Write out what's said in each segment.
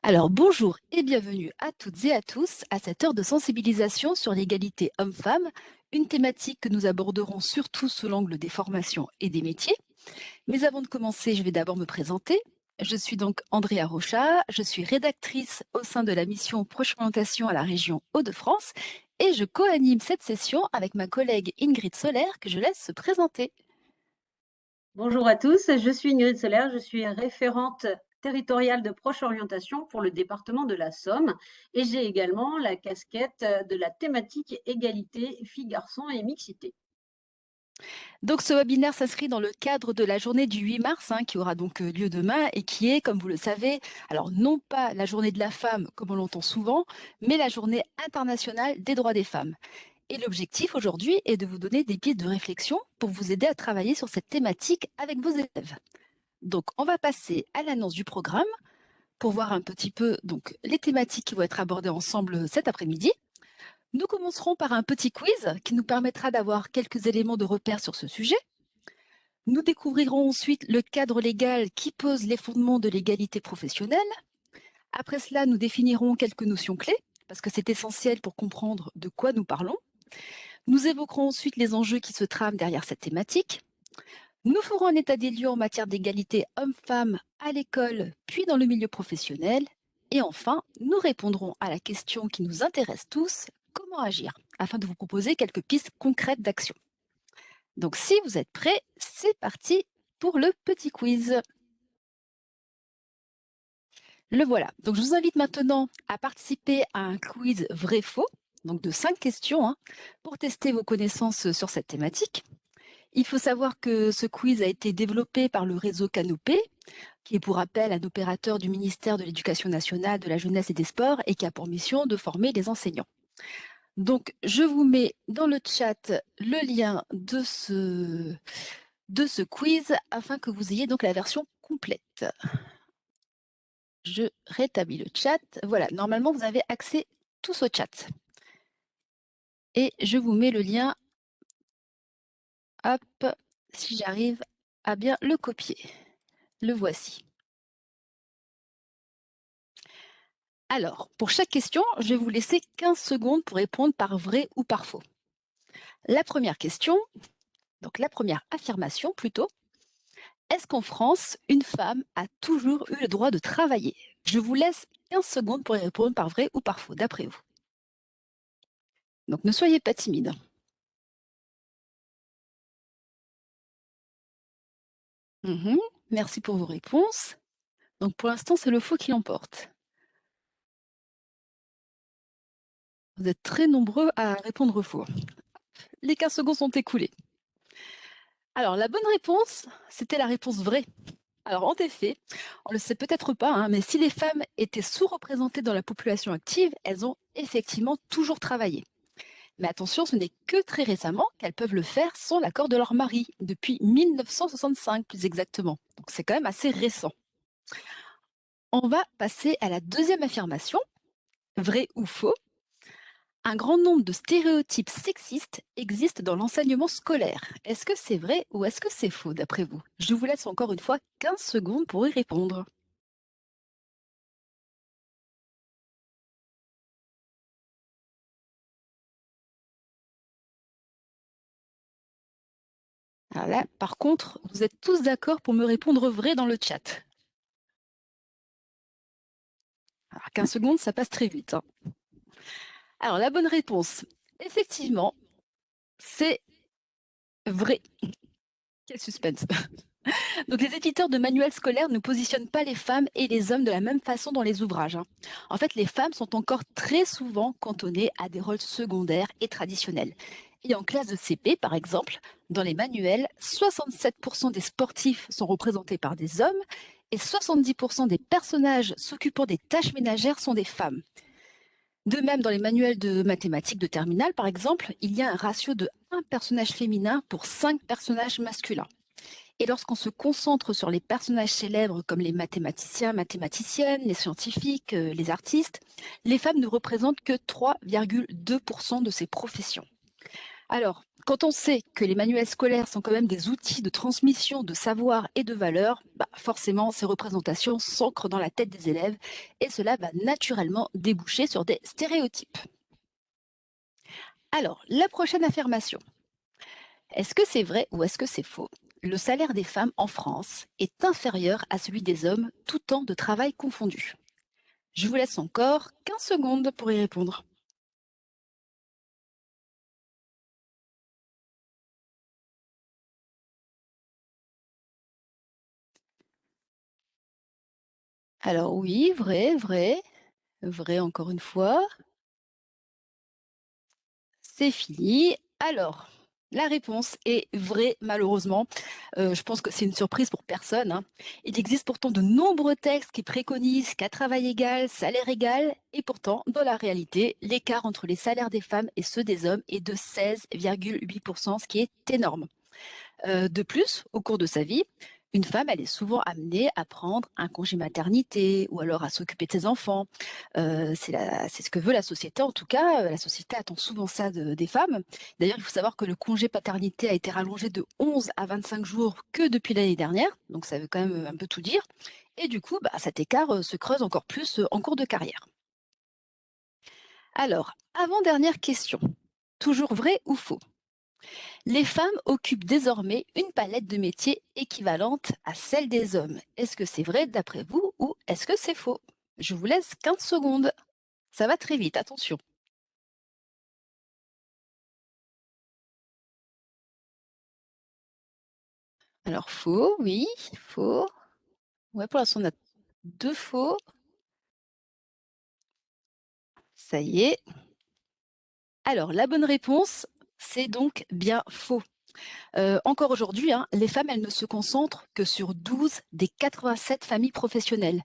Alors bonjour et bienvenue à toutes et à tous à cette heure de sensibilisation sur l'égalité homme-femme, une thématique que nous aborderons surtout sous l'angle des formations et des métiers. Mais avant de commencer, je vais d'abord me présenter. Je suis donc Andrea Rocha, je suis rédactrice au sein de la mission Proche Orientation à la région Hauts-de-France et je co-anime cette session avec ma collègue Ingrid Solaire que je laisse se présenter. Bonjour à tous, je suis Ingrid Solaire, je suis référente territoriale de Proche Orientation pour le département de la Somme et j'ai également la casquette de la thématique égalité filles-garçons et mixité. Donc ce webinaire s'inscrit dans le cadre de la journée du 8 mars qui aura donc lieu demain et qui est, comme vous le savez, alors non pas la journée de la femme comme on l'entend souvent, mais la journée internationale des droits des femmes. Et l'objectif aujourd'hui est de vous donner des pistes de réflexion pour vous aider à travailler sur cette thématique avec vos élèves. Donc on va passer à l'annonce du programme pour voir un petit peu donc les thématiques qui vont être abordées ensemble cet après-midi. Nous commencerons par un petit quiz qui nous permettra d'avoir quelques éléments de repère sur ce sujet. Nous découvrirons ensuite le cadre légal qui pose les fondements de l'égalité professionnelle. Après cela, nous définirons quelques notions clés, parce que c'est essentiel pour comprendre de quoi nous parlons. Nous évoquerons ensuite les enjeux qui se trament derrière cette thématique. Nous ferons un état des lieux en matière d'égalité hommes-femmes à l'école, puis dans le milieu professionnel. Et enfin, nous répondrons à la question qui nous intéresse tous, comment agir, afin de vous proposer quelques pistes concrètes d'action. Donc si vous êtes prêts, c'est parti pour le petit quiz. Le voilà. Donc je vous invite maintenant à participer à un quiz vrai-faux, donc de 5 questions, pour tester vos connaissances sur cette thématique. Il faut savoir que ce quiz a été développé par le réseau Canopé, qui est pour rappel un opérateur du ministère de l'Éducation nationale, de la jeunesse et des sports et qui a pour mission de former les enseignants. Donc je vous mets dans le chat le lien de ce quiz afin que vous ayez donc la version complète. Je rétablis le chat. Voilà, normalement, vous avez accès tous au chat. Et je vous mets le lien, hop, si j'arrive à bien le copier. Le voici. Alors, pour chaque question, je vais vous laisser 15 secondes pour répondre par vrai ou par faux. La première question, donc la première affirmation plutôt, est-ce qu'en France, une femme a toujours eu le droit de travailler? Je vous laisse 15 secondes pour y répondre par vrai ou par faux, d'après vous. Donc ne soyez pas timide. Merci pour vos réponses. Donc pour l'instant, c'est le faux qui l'emporte. Vous êtes très nombreux à répondre faux. Les 15 secondes sont écoulées. Alors la bonne réponse, c'était la réponse vraie. Alors en effet, on ne le sait peut-être pas, mais si les femmes étaient sous-représentées dans la population active, elles ont effectivement toujours travaillé. Mais attention, ce n'est que très récemment qu'elles peuvent le faire sans l'accord de leur mari, depuis 1965 plus exactement. Donc c'est quand même assez récent. On va passer à la deuxième affirmation, vrai ou faux. Un grand nombre de stéréotypes sexistes existent dans l'enseignement scolaire. Est-ce que c'est vrai ou est-ce que c'est faux d'après vous? Je vous laisse encore une fois 15 secondes pour y répondre. Alors là, par contre, vous êtes tous d'accord pour me répondre vrai dans le chat. Alors 15 secondes, ça passe très vite. Alors la bonne réponse, effectivement, c'est vrai. Quel suspense. Donc les éditeurs de manuels scolaires ne positionnent pas les femmes et les hommes de la même façon dans les ouvrages. En fait, les femmes sont encore très souvent cantonnées à des rôles secondaires et traditionnels. Et en classe de CP, par exemple, dans les manuels, 67% des sportifs sont représentés par des hommes et 70% des personnages s'occupant des tâches ménagères sont des femmes. De même, dans les manuels de mathématiques de terminale, par exemple, il y a un ratio de 1 personnage féminin pour 5 personnages masculins. Et lorsqu'on se concentre sur les personnages célèbres comme les mathématiciens, mathématiciennes, les scientifiques, les artistes, les femmes ne représentent que 3,2% de ces professions. Alors, quand on sait que les manuels scolaires sont quand même des outils de transmission de savoir et de valeurs, bah forcément, ces représentations s'ancrent dans la tête des élèves et cela va naturellement déboucher sur des stéréotypes. Alors, la prochaine affirmation. Est-ce que c'est vrai ou est-ce que c'est faux? Le salaire des femmes en France est inférieur à celui des hommes, tout temps de travail confondu. Je vous laisse encore 15 secondes pour y répondre. Alors oui, vrai, vrai, vrai encore une fois. C'est fini. Alors, la réponse est vraie, malheureusement. Je pense que c'est une surprise pour personne, hein. Il existe pourtant de nombreux textes qui préconisent qu'à travail égal, salaire égal, et pourtant, dans la réalité, l'écart entre les salaires des femmes et ceux des hommes est de 16,8%, ce qui est énorme. De plus, au cours de sa vie, une femme, elle est souvent amenée à prendre un congé maternité ou alors à s'occuper de ses enfants. C'est ce que veut la société en tout cas. La société attend souvent ça des femmes. D'ailleurs, il faut savoir que le congé paternité a été rallongé de 11 à 25 jours que depuis l'année dernière. Donc ça veut quand même un peu tout dire. Et du coup, bah, cet écart se creuse encore plus en cours de carrière. Alors, avant-dernière question. Toujours vrai ou faux? Les femmes occupent désormais une palette de métiers équivalente à celle des hommes. Est-ce que c'est vrai d'après vous ou est-ce que c'est faux? Je vous laisse 15 secondes. Ça va très vite, attention. Alors faux, oui, faux. Ouais, pour l'instant on a deux faux. Ça y est. Alors la bonne réponse, c'est donc bien faux. Encore aujourd'hui, hein, les femmes, elles ne se concentrent que sur 12 des 87 familles professionnelles.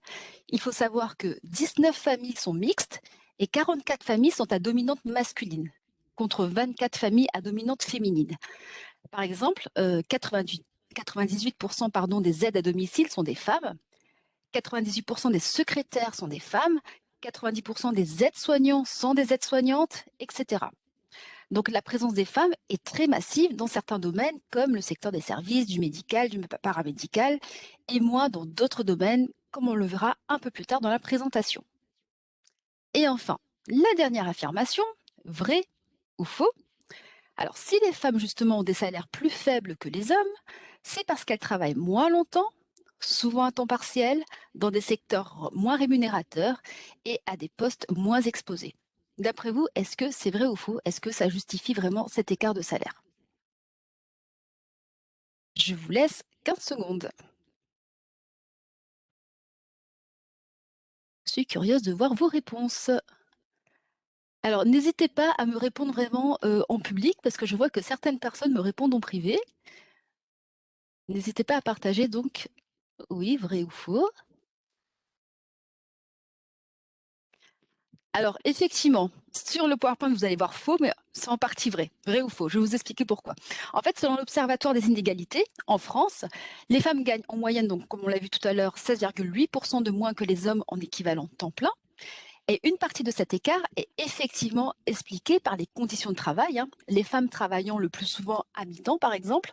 Il faut savoir que 19 familles sont mixtes et 44 familles sont à dominante masculine, contre 24 familles à dominante féminine. Par exemple, 98% pardon, des aides à domicile sont des femmes, 98% des secrétaires sont des femmes, 90% des aides-soignants sont des aides-soignantes, etc. Donc la présence des femmes est très massive dans certains domaines comme le secteur des services, du médical, du paramédical, et moins dans d'autres domaines comme on le verra un peu plus tard dans la présentation. Et enfin, la dernière affirmation, vrai ou faux? Alors si les femmes justement ont des salaires plus faibles que les hommes, c'est parce qu'elles travaillent moins longtemps, souvent à temps partiel, dans des secteurs moins rémunérateurs et à des postes moins exposés. D'après vous, est-ce que c'est vrai ou faux? Est-ce que ça justifie vraiment cet écart de salaire? Je vous laisse 15 secondes. Je suis curieuse de voir vos réponses. Alors, n'hésitez pas à me répondre vraiment en public parce que je vois que certaines personnes me répondent en privé. N'hésitez pas à partager donc, oui, vrai ou faux. Alors, effectivement, sur le PowerPoint, vous allez voir faux, mais c'est en partie vrai. Vrai ou faux? Je vais vous expliquer pourquoi. En fait, selon l'Observatoire des inégalités, en France, les femmes gagnent en moyenne, donc, comme on l'a vu tout à l'heure, 16,8% de moins que les hommes en équivalent temps plein. Et une partie de cet écart est effectivement expliquée par les conditions de travail, hein, les femmes travaillant le plus souvent à mi-temps, par exemple.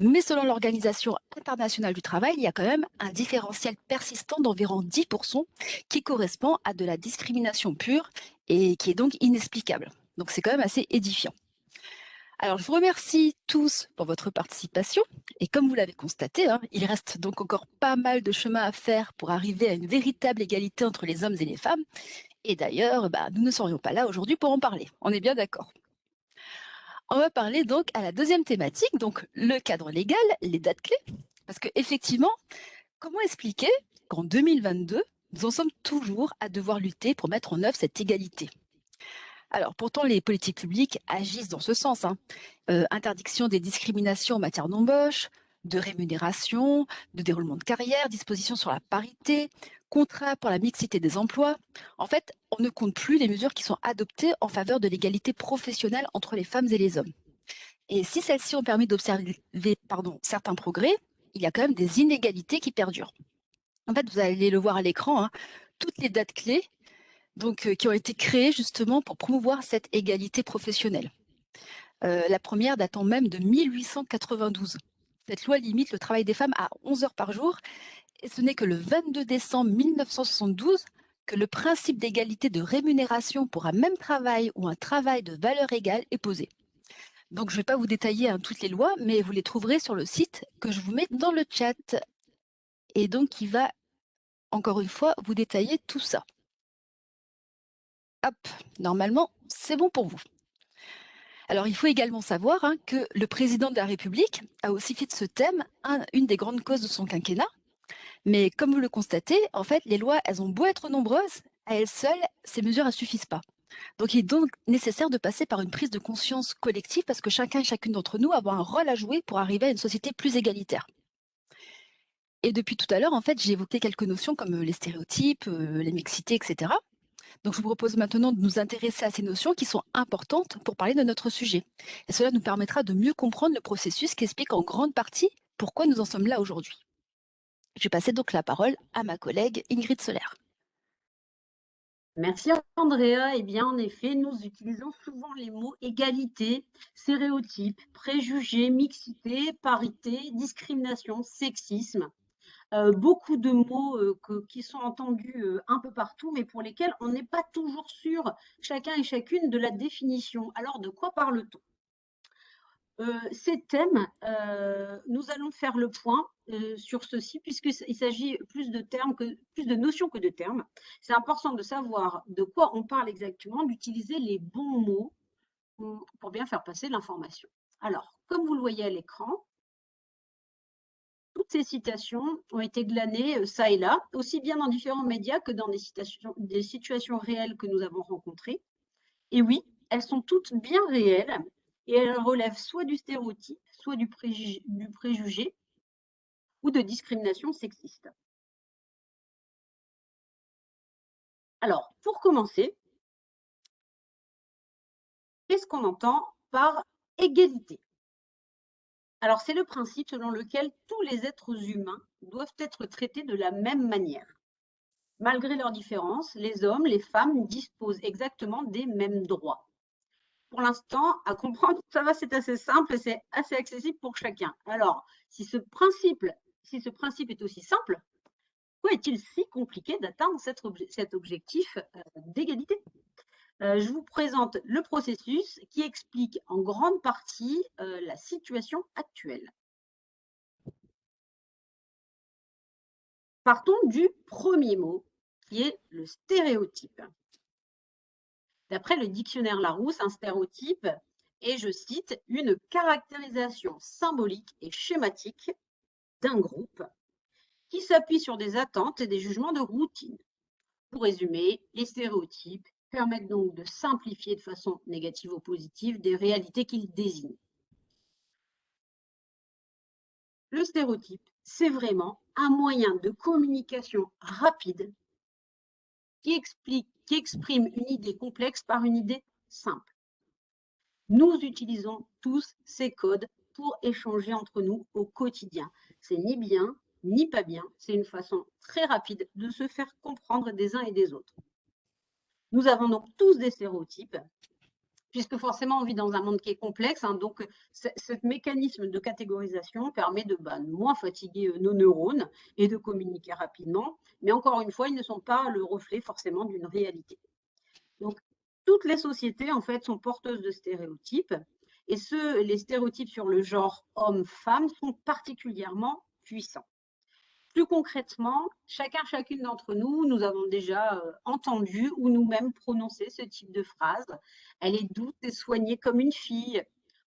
Mais selon l'Organisation internationale du travail, il y a quand même un différentiel persistant d'environ 10% qui correspond à de la discrimination pure et qui est donc inexplicable. Donc c'est quand même assez édifiant. Alors je vous remercie tous pour votre participation et comme vous l'avez constaté, hein, il reste donc encore pas mal de chemin à faire pour arriver à une véritable égalité entre les hommes et les femmes. Et d'ailleurs, bah, nous ne serions pas là aujourd'hui pour en parler. On est bien d'accord. On va parler donc à la deuxième thématique, donc le cadre légal, les dates clés. Parce que effectivement, comment expliquer qu'en 2022, nous en sommes toujours à devoir lutter pour mettre en œuvre cette égalité? Alors pourtant, les politiques publiques agissent dans ce sens, hein. Interdiction des discriminations en matière d'embauche, de rémunération, de déroulement de carrière, dispositions sur la parité, contrat pour la mixité des emplois. En fait, on ne compte plus les mesures qui sont adoptées en faveur de l'égalité professionnelle entre les femmes et les hommes. Et si celles-ci ont permis d'observer certains progrès, il y a quand même des inégalités qui perdurent. En fait, vous allez le voir à l'écran, hein, toutes les dates clés donc, qui ont été créées justement pour promouvoir cette égalité professionnelle. la première datant même de 1892. Cette loi limite le travail des femmes à 11 heures par jour et ce n'est que le 22 décembre 1972 que le principe d'égalité de rémunération pour un même travail ou un travail de valeur égale est posé. Donc je ne vais pas vous détailler toutes les lois, mais vous les trouverez sur le site que je vous mets dans le chat. Et donc qui va, encore une fois, vous détailler tout ça. Hop, normalement, c'est bon pour vous. Alors, il faut également savoir que le président de la République a aussi fait de ce thème une des grandes causes de son quinquennat. Mais comme vous le constatez, en fait, les lois, elles ont beau être nombreuses, à elles seules, ces mesures ne suffisent pas. Donc, il est donc nécessaire de passer par une prise de conscience collective parce que chacun et chacune d'entre nous a un rôle à jouer pour arriver à une société plus égalitaire. Et depuis tout à l'heure, en fait, j'ai évoqué quelques notions comme les stéréotypes, les mixités, etc. Donc, je vous propose maintenant de nous intéresser à ces notions qui sont importantes pour parler de notre sujet. Et cela nous permettra de mieux comprendre le processus qui explique en grande partie pourquoi nous en sommes là aujourd'hui. Je vais passer donc la parole à ma collègue Ingrid Soler. Merci Andrea. Eh bien, en effet, nous utilisons souvent les mots égalité, stéréotypes, préjugés, mixité, parité, discrimination, sexisme. Beaucoup de mots qui sont entendus un peu partout, mais pour lesquels on n'est pas toujours sûr, chacun et chacune, de la définition. Alors, de quoi parle-t-on? Ces thèmes, nous allons faire le point sur ceci, puisqu'il s'agit plus de notions que de termes. C'est important de savoir de quoi on parle exactement, d'utiliser les bons mots pour bien faire passer l'information. Alors, comme vous le voyez à l'écran, toutes ces citations ont été glanées ça et là, aussi bien dans différents médias que dans des situations réelles que nous avons rencontrées. Et oui, elles sont toutes bien réelles et elles relèvent soit du stéréotype, soit du préjugé ou de discrimination sexiste. Alors, pour commencer, qu'est-ce qu'on entend par égalité? Alors, c'est le principe selon lequel tous les êtres humains doivent être traités de la même manière. Malgré leurs différences, les hommes, les femmes disposent exactement des mêmes droits. Pour l'instant, à comprendre, ça va, c'est assez simple et c'est assez accessible pour chacun. Alors, si ce principe est aussi simple, pourquoi est-il si compliqué d'atteindre cet objectif d'égalité? Je vous présente le processus qui explique en grande partie la situation actuelle. Partons du premier mot, qui est le stéréotype. D'après le dictionnaire Larousse, un stéréotype est, je cite, une caractérisation symbolique et schématique d'un groupe qui s'appuie sur des attentes et des jugements de routine. Pour résumer, les stéréotypes permettent donc de simplifier de façon négative ou positive des réalités qu'ils désignent. Le stéréotype, c'est vraiment un moyen de communication rapide qui exprime une idée complexe par une idée simple. Nous utilisons tous ces codes pour échanger entre nous au quotidien. C'est ni bien ni pas bien, c'est une façon très rapide de se faire comprendre des uns et des autres. Nous avons donc tous des stéréotypes, puisque forcément on vit dans un monde qui est complexe, donc ce mécanisme de catégorisation permet de moins fatiguer nos neurones et de communiquer rapidement, mais encore une fois, ils ne sont pas le reflet forcément d'une réalité. Donc, toutes les sociétés, en fait, sont porteuses de stéréotypes, et les stéréotypes sur le genre homme-femme sont particulièrement puissants. Plus concrètement, chacune d'entre nous, nous avons déjà entendu ou nous-mêmes prononcé ce type de phrase. Elle est douce et soignée comme une fille.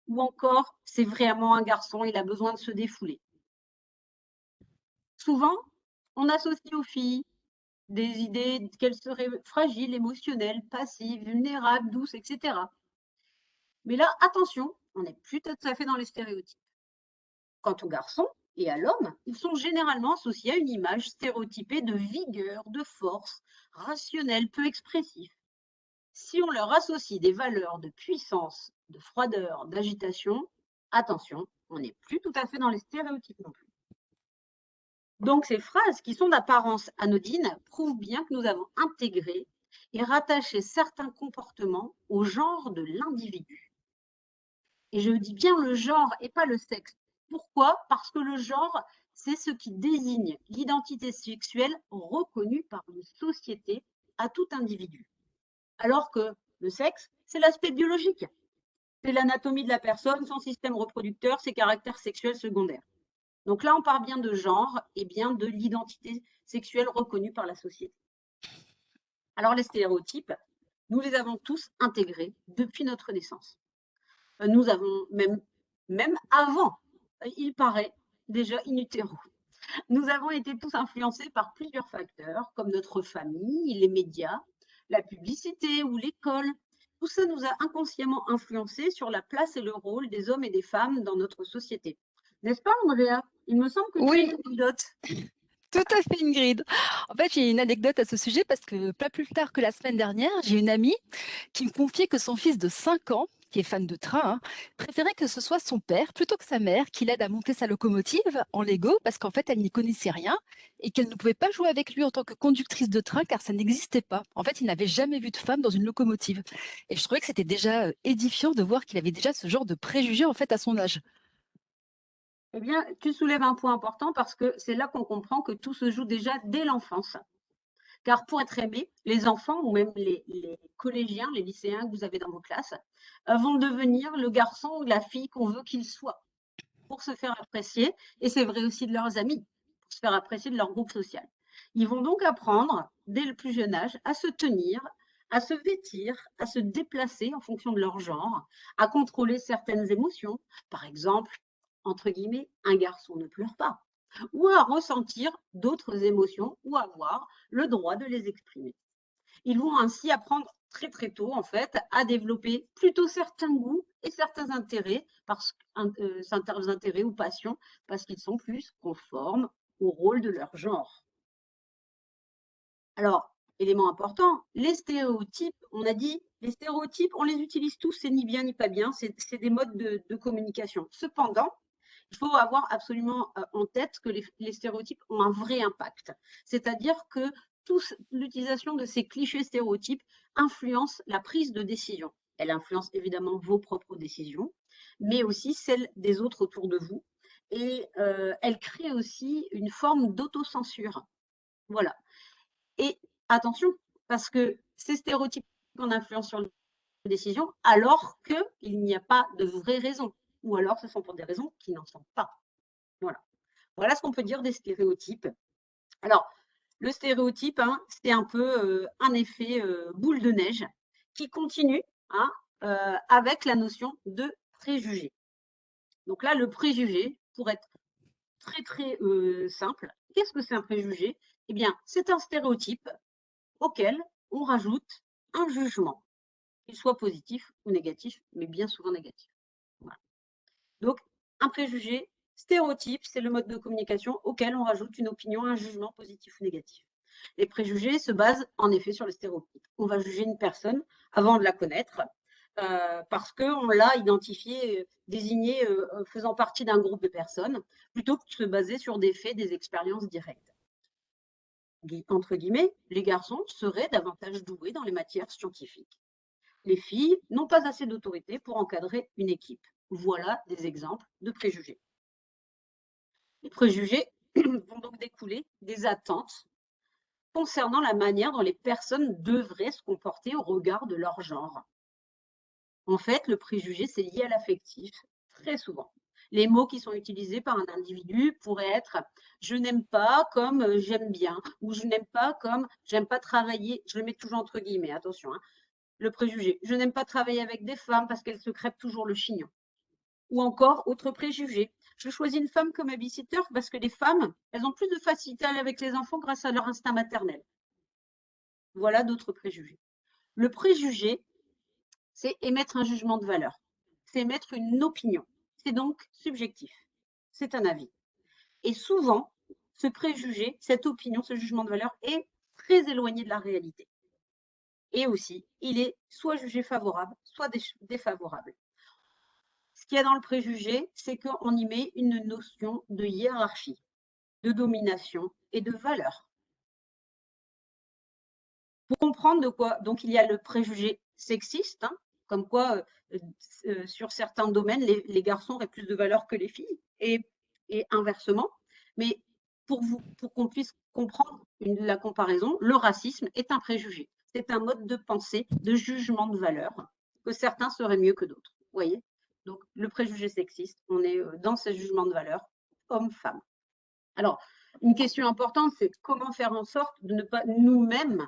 Ou encore, c'est vraiment un garçon, il a besoin de se défouler. Souvent, on associe aux filles des idées qu'elles seraient fragiles, émotionnelles, passives, vulnérables, douces, etc. Mais là, attention, on n'est plus tout à fait dans les stéréotypes. Quant aux garçons et à l'homme, ils sont généralement associés à une image stéréotypée de vigueur, de force, rationnel, peu expressif. Si on leur associe des valeurs de puissance, de froideur, d'agitation, attention, on n'est plus tout à fait dans les stéréotypes non plus. Donc ces phrases qui sont d'apparence anodine prouvent bien que nous avons intégré et rattaché certains comportements au genre de l'individu. Et je dis bien le genre et pas le sexe. Pourquoi? Parce que le genre, c'est ce qui désigne l'identité sexuelle reconnue par une société à tout individu. Alors que le sexe, c'est l'aspect biologique. C'est l'anatomie de la personne, son système reproducteur, ses caractères sexuels secondaires. Donc là, on parle bien de genre et bien de l'identité sexuelle reconnue par la société. Alors les stéréotypes, nous les avons tous intégrés depuis notre naissance. Nous avons même avant, il paraît, déjà in utero. Nous avons été tous influencés par plusieurs facteurs, comme notre famille, les médias, la publicité ou l'école. Tout ça nous a inconsciemment influencés sur la place et le rôle des hommes et des femmes dans notre société. N'est-ce pas, Andrea? Il me semble que tu as une Oui, anecdote. tout à fait, Ingrid. En fait, j'ai une anecdote à ce sujet parce que pas plus tard que la semaine dernière, j'ai une amie qui me confiait que son fils de 5 ans, qui est fan de train, préférait que ce soit son père plutôt que sa mère qui l'aide à monter sa locomotive en Lego parce qu'en fait, elle n'y connaissait rien et qu'elle ne pouvait pas jouer avec lui en tant que conductrice de train car ça n'existait pas. En fait, il n'avait jamais vu de femme dans une locomotive. Et je trouvais que c'était déjà édifiant de voir qu'il avait déjà ce genre de préjugés en fait à son âge. Eh bien, tu soulèves un point important parce que c'est là qu'on comprend que tout se joue déjà dès l'enfance. Car pour être aimé, les enfants ou même les collégiens, les lycéens que vous avez dans vos classes, vont devenir le garçon ou la fille qu'on veut qu'ils soient pour se faire apprécier. Et c'est vrai aussi de leurs amis, pour se faire apprécier de leur groupe social. Ils vont donc apprendre, dès le plus jeune âge, à se tenir, à se vêtir, à se déplacer en fonction de leur genre, à contrôler certaines émotions. Par exemple, entre guillemets, un garçon ne pleure pas, ou à ressentir d'autres émotions ou avoir le droit de les exprimer. Ils vont ainsi apprendre très très tôt en fait à développer plutôt certains goûts et certains intérêts, certains intérêts ou passions, parce qu'ils sont plus conformes au rôle de leur genre. Alors, élément important, les stéréotypes, on a dit, les stéréotypes, on les utilise tous, c'est ni bien ni pas bien, c'est des modes de communication. Cependant, il faut avoir absolument en tête que les stéréotypes ont un vrai impact. C'est-à-dire que l'utilisation de ces clichés stéréotypes influence la prise de décision. Elle influence évidemment vos propres décisions, mais aussi celles des autres autour de vous. Et elle crée aussi une forme d'autocensure. Voilà. Et attention, parce que ces stéréotypes ont influence sur les décisions, alors qu'il n'y a pas de vraies raisons. Ou alors ce sont pour des raisons qui n'en sont pas. Voilà. Voilà ce qu'on peut dire des stéréotypes. Alors, le stéréotype, c'est un peu un effet boule de neige qui continue avec la notion de préjugé. Donc là, le préjugé, pour être très très simple, qu'est-ce que c'est un préjugé? Eh bien, c'est un stéréotype auquel on rajoute un jugement, qu'il soit positif ou négatif, mais bien souvent négatif. Voilà. Donc, un préjugé, stéréotype, c'est le mode de communication auquel on rajoute une opinion, un jugement positif ou négatif. Les préjugés se basent en effet sur le stéréotype. On va juger une personne avant de la connaître parce qu'on l'a identifiée, désignée faisant partie d'un groupe de personnes, plutôt que de se baser sur des faits, des expériences directes. Entre guillemets, les garçons seraient davantage doués dans les matières scientifiques. Les filles n'ont pas assez d'autorité pour encadrer une équipe. Voilà des exemples de préjugés. Les préjugés vont donc découler des attentes concernant la manière dont les personnes devraient se comporter au regard de leur genre. En fait, le préjugé, c'est lié à l'affectif, très souvent. Les mots qui sont utilisés par un individu pourraient être je n'aime pas comme j'aime bien, ou je n'aime pas comme j'aime pas travailler, je le mets toujours entre guillemets, attention, le préjugé. Je n'aime pas travailler avec des femmes parce qu'elles se crêpent toujours le chignon. Ou encore, autre préjugé. Je choisis une femme comme babysitter parce que les femmes, elles ont plus de facilité à aller avec les enfants grâce à leur instinct maternel. Voilà d'autres préjugés. Le préjugé, c'est émettre un jugement de valeur. C'est émettre une opinion. C'est donc subjectif. C'est un avis. Et souvent, ce préjugé, cette opinion, ce jugement de valeur est très éloigné de la réalité. Et aussi, il est soit jugé favorable, soit défavorable. Ce qu'il y a dans le préjugé, c'est qu'on y met une notion de hiérarchie, de domination et de valeur. Pour comprendre de quoi, donc il y a le préjugé sexiste, comme quoi sur certains domaines, les garçons auraient plus de valeur que les filles, et inversement. Mais pour qu'on puisse comprendre la comparaison, le racisme est un préjugé. C'est un mode de pensée, de jugement de valeur, que certains seraient mieux que d'autres. Vous voyez? Donc, le préjugé sexiste, on est dans ce jugement de valeur, homme-femme. Alors, une question importante, c'est comment faire en sorte de ne pas nous-mêmes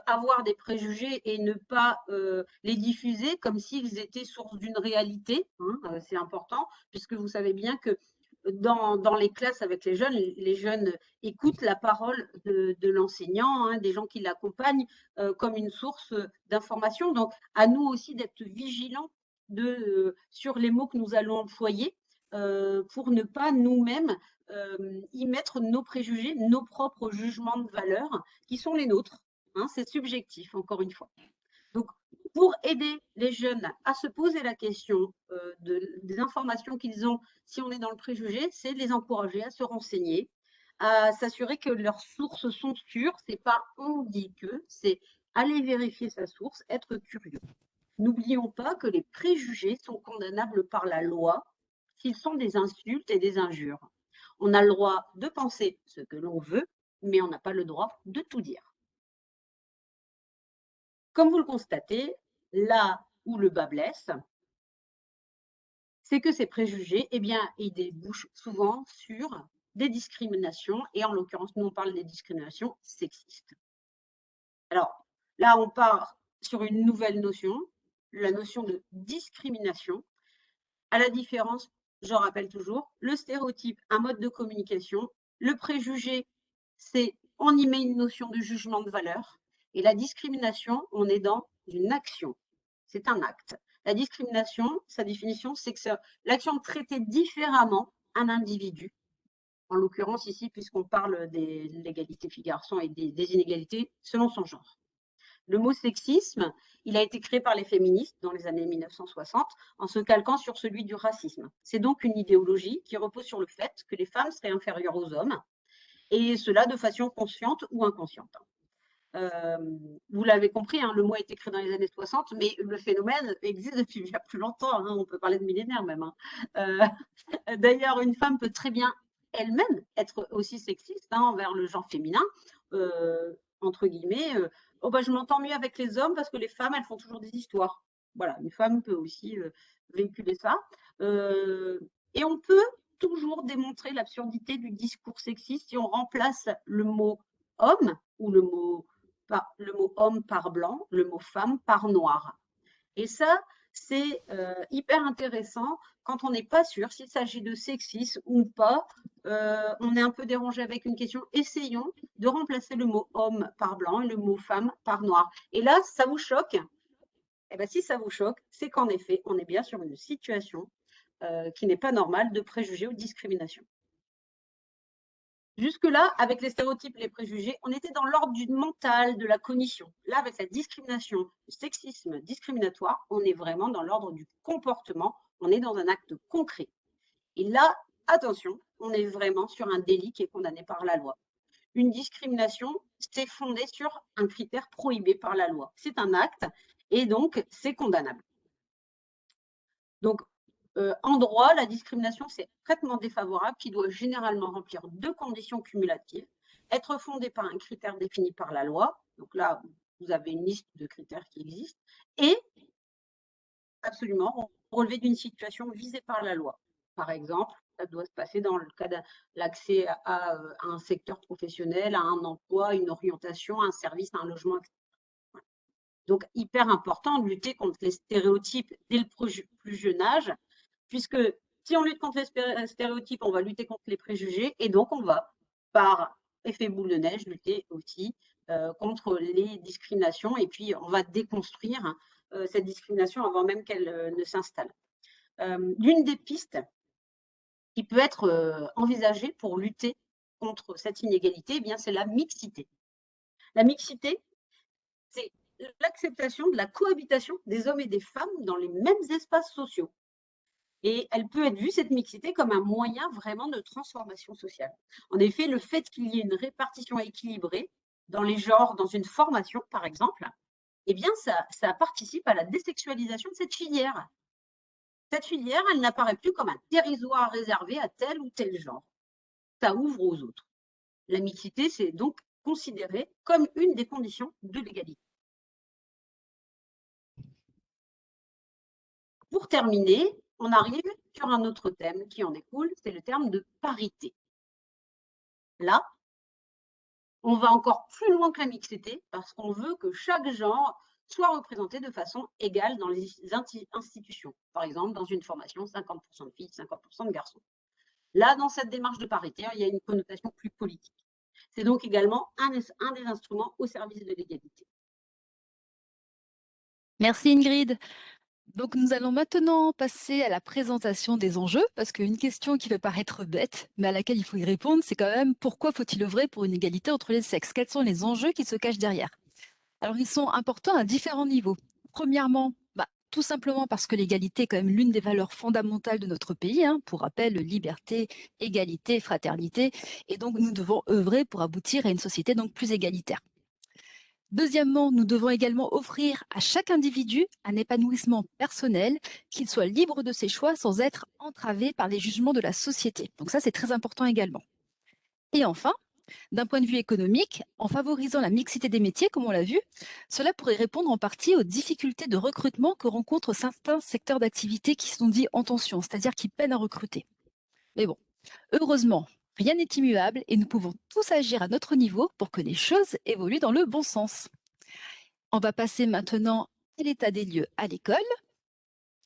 avoir des préjugés et ne pas les diffuser comme s'ils étaient source d'une réalité. Hein, c'est important, puisque vous savez bien que dans les classes avec les jeunes écoutent la parole de l'enseignant, hein, des gens qui l'accompagnent comme une source d'information. Donc, à nous aussi d'être vigilants sur les mots que nous allons employer pour ne pas nous-mêmes y mettre nos préjugés, nos propres jugements de valeur qui sont les nôtres. Hein, c'est subjectif, encore une fois. Donc, pour aider les jeunes à se poser la question des informations qu'ils ont si on est dans le préjugé, c'est de les encourager à se renseigner, à s'assurer que leurs sources sont sûres. C'est pas on dit que, c'est aller vérifier sa source, être curieux. N'oublions pas que les préjugés sont condamnables par la loi s'ils sont des insultes et des injures. On a le droit de penser ce que l'on veut, mais on n'a pas le droit de tout dire. Comme vous le constatez, là où le bas blesse, c'est que ces préjugés, eh bien, ils débouchent souvent sur des discriminations, et en l'occurrence, nous on parle des discriminations sexistes. Alors, là, on part sur une nouvelle notion, la notion de discrimination. À la différence, j'en rappelle toujours, le stéréotype, un mode de communication, le préjugé, c'est on y met une notion de jugement de valeur, et la discrimination, on est dans une action. C'est un acte. La discrimination, sa définition, c'est que c'est l'action de traiter différemment un individu, en l'occurrence ici, puisqu'on parle de l'égalité filles-garçons et des inégalités selon son genre. Le mot sexisme, il a été créé par les féministes dans les années 1960 en se calquant sur celui du racisme. C'est donc une idéologie qui repose sur le fait que les femmes seraient inférieures aux hommes, et cela de façon consciente ou inconsciente. Vous l'avez compris, hein, le mot a été créé dans les années 60, mais le phénomène existe depuis bien plus longtemps. Hein, on peut parler de millénaire même. Hein. D'ailleurs, une femme peut très bien elle-même être aussi sexiste hein, envers le genre féminin, entre guillemets. Oh bah, je m'entends mieux avec les hommes parce que les femmes, elles font toujours des histoires. Voilà, une femme peut aussi véhiculer ça. Et on peut toujours démontrer l'absurdité du discours sexiste si on remplace le mot homme ou le mot homme par blanc, le mot femme par noir. Et ça, c'est hyper intéressant quand on n'est pas sûr s'il s'agit de sexisme ou pas. On est un peu dérangé avec une question. Essayons de remplacer le mot homme par blanc et le mot femme par noir. Et là, ça vous choque? Eh bien, si ça vous choque, c'est qu'en effet, on est bien sur une situation qui n'est pas normale de préjugés ou de discrimination. Jusque-là, avec les stéréotypes, les préjugés, on était dans l'ordre du mental, de la cognition. Là, avec la discrimination, le sexisme discriminatoire, on est vraiment dans l'ordre du comportement, on est dans un acte concret. Et là, attention, on est vraiment sur un délit qui est condamné par la loi. Une discrimination, c'est fondé sur un critère prohibé par la loi. C'est un acte et donc c'est condamnable. Donc, en droit, la discrimination, c'est un traitement défavorable qui doit généralement remplir deux conditions cumulatives, être fondé par un critère défini par la loi, donc là, vous avez une liste de critères qui existent, et absolument relever d'une situation visée par la loi. Par exemple, ça doit se passer dans le cas de l'accès à un secteur professionnel, à un emploi, une orientation, un service, un logement, etc. Donc, hyper important de lutter contre les stéréotypes dès le plus jeune âge, puisque si on lutte contre les stéréotypes, on va lutter contre les préjugés, et donc on va, par effet boule de neige, lutter aussi contre les discriminations, et puis on va déconstruire cette discrimination avant même qu'elle ne s'installe. L'une des pistes qui peut être envisagée pour lutter contre cette inégalité, eh bien, c'est la mixité. La mixité, c'est l'acceptation de la cohabitation des hommes et des femmes dans les mêmes espaces sociaux. Et elle peut être vue, cette mixité, comme un moyen vraiment de transformation sociale. En effet, le fait qu'il y ait une répartition équilibrée dans les genres, dans une formation, par exemple, eh bien ça participe à la désexualisation de cette filière. Cette filière, elle n'apparaît plus comme un territoire réservé à tel ou tel genre. Ça ouvre aux autres. La mixité, c'est donc considéré comme une des conditions de l'égalité. Pour terminer, on arrive sur un autre thème qui en découle, c'est le terme de parité. Là, on va encore plus loin que la mixité parce qu'on veut que chaque genre soit représenté de façon égale dans les institutions. Par exemple, dans une formation, 50% de filles, 50% de garçons. Là, dans cette démarche de parité, il y a une connotation plus politique. C'est donc également un des instruments au service de l'égalité. Merci Ingrid. Donc nous allons maintenant passer à la présentation des enjeux, parce qu'une question qui peut paraître bête, mais à laquelle il faut y répondre, c'est quand même pourquoi faut-il œuvrer pour une égalité entre les sexes? Quels sont les enjeux qui se cachent derrière? Alors ils sont importants à différents niveaux. Premièrement, tout simplement parce que l'égalité est quand même l'une des valeurs fondamentales de notre pays. Pour rappel, liberté, égalité, fraternité. Et donc nous devons œuvrer pour aboutir à une société donc plus égalitaire. Deuxièmement, nous devons également offrir à chaque individu un épanouissement personnel, qu'il soit libre de ses choix sans être entravé par les jugements de la société. Donc ça, c'est très important également. Et enfin, d'un point de vue économique, en favorisant la mixité des métiers, comme on l'a vu, cela pourrait répondre en partie aux difficultés de recrutement que rencontrent certains secteurs d'activité qui sont dits en tension, c'est-à-dire qui peinent à recruter. Mais bon, heureusement, rien n'est immuable et nous pouvons tous agir à notre niveau pour que les choses évoluent dans le bon sens. On va passer maintenant à l'état des lieux à l'école.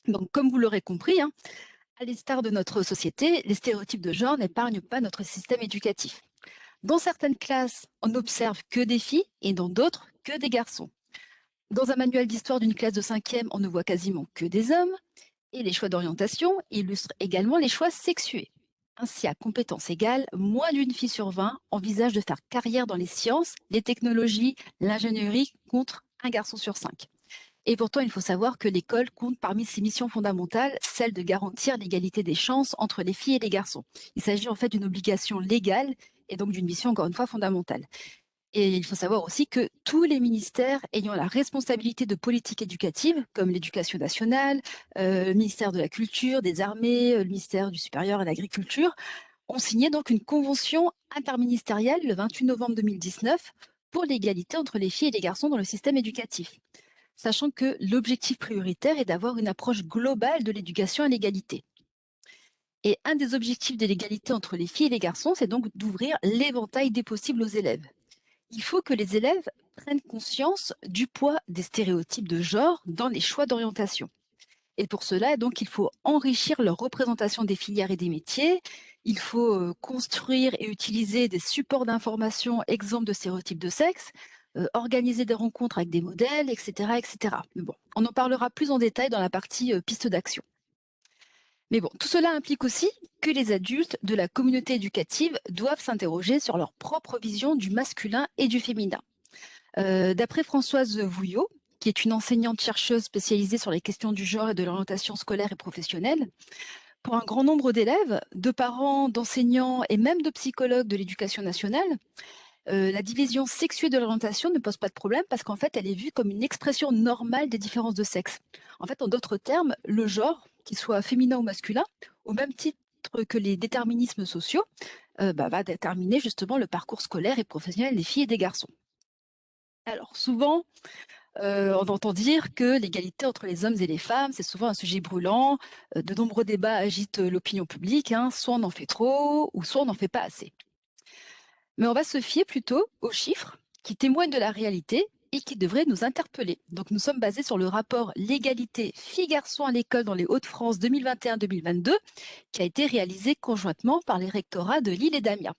Donc, comme vous l'aurez compris, à l'instar de notre société, les stéréotypes de genre n'épargnent pas notre système éducatif. Dans certaines classes, on n'observe que des filles et dans d'autres, que des garçons. Dans un manuel d'histoire d'une classe de 5e, on ne voit quasiment que des hommes. Et les choix d'orientation illustrent également les choix sexués. Ainsi, à compétences égales, moins d'une fille sur 20 envisage de faire carrière dans les sciences, les technologies, l'ingénierie contre un garçon sur 5. Et pourtant, il faut savoir que l'école compte parmi ses missions fondamentales celle de garantir l'égalité des chances entre les filles et les garçons. Il s'agit en fait d'une obligation légale et donc d'une mission encore une fois fondamentale. Et il faut savoir aussi que tous les ministères ayant la responsabilité de politique éducative, comme l'éducation nationale, le ministère de la Culture, des Armées, le ministère du Supérieur et de l'Agriculture, ont signé donc une convention interministérielle le 28 novembre 2019 pour l'égalité entre les filles et les garçons dans le système éducatif, sachant que l'objectif prioritaire est d'avoir une approche globale de l'éducation à l'égalité. Et un des objectifs de l'égalité entre les filles et les garçons, c'est donc d'ouvrir l'éventail des possibles aux élèves. Il faut que les élèves prennent conscience du poids des stéréotypes de genre dans les choix d'orientation. Et pour cela, donc, il faut enrichir leur représentation des filières et des métiers. Il faut construire et utiliser des supports d'information exempts de stéréotypes de sexe, organiser des rencontres avec des modèles, etc., etc. Mais bon, on en parlera plus en détail dans la partie piste d'action. Mais bon, tout cela implique aussi que les adultes de la communauté éducative doivent s'interroger sur leur propre vision du masculin et du féminin. D'après Françoise Vouillot, qui est une enseignante-chercheuse spécialisée sur les questions du genre et de l'orientation scolaire et professionnelle, pour un grand nombre d'élèves, de parents, d'enseignants et même de psychologues de l'éducation nationale, la division sexuée de l'orientation ne pose pas de problème parce qu'en fait, elle est vue comme une expression normale des différences de sexe. En fait, en d'autres termes, le genre, qu'il soit féminin ou masculin, au même titre que les déterminismes sociaux, va déterminer justement le parcours scolaire et professionnel des filles et des garçons. Alors souvent, on entend dire que l'égalité entre les hommes et les femmes, c'est souvent un sujet brûlant. De nombreux débats agitent l'opinion publique, soit on en fait trop, ou soit on n'en fait pas assez. Mais on va se fier plutôt aux chiffres qui témoignent de la réalité et qui devraient nous interpeller. Donc nous sommes basés sur le rapport L'égalité filles-garçons à l'école dans les Hauts-de-France 2021-2022, qui a été réalisé conjointement par les rectorats de Lille et d'Amiens.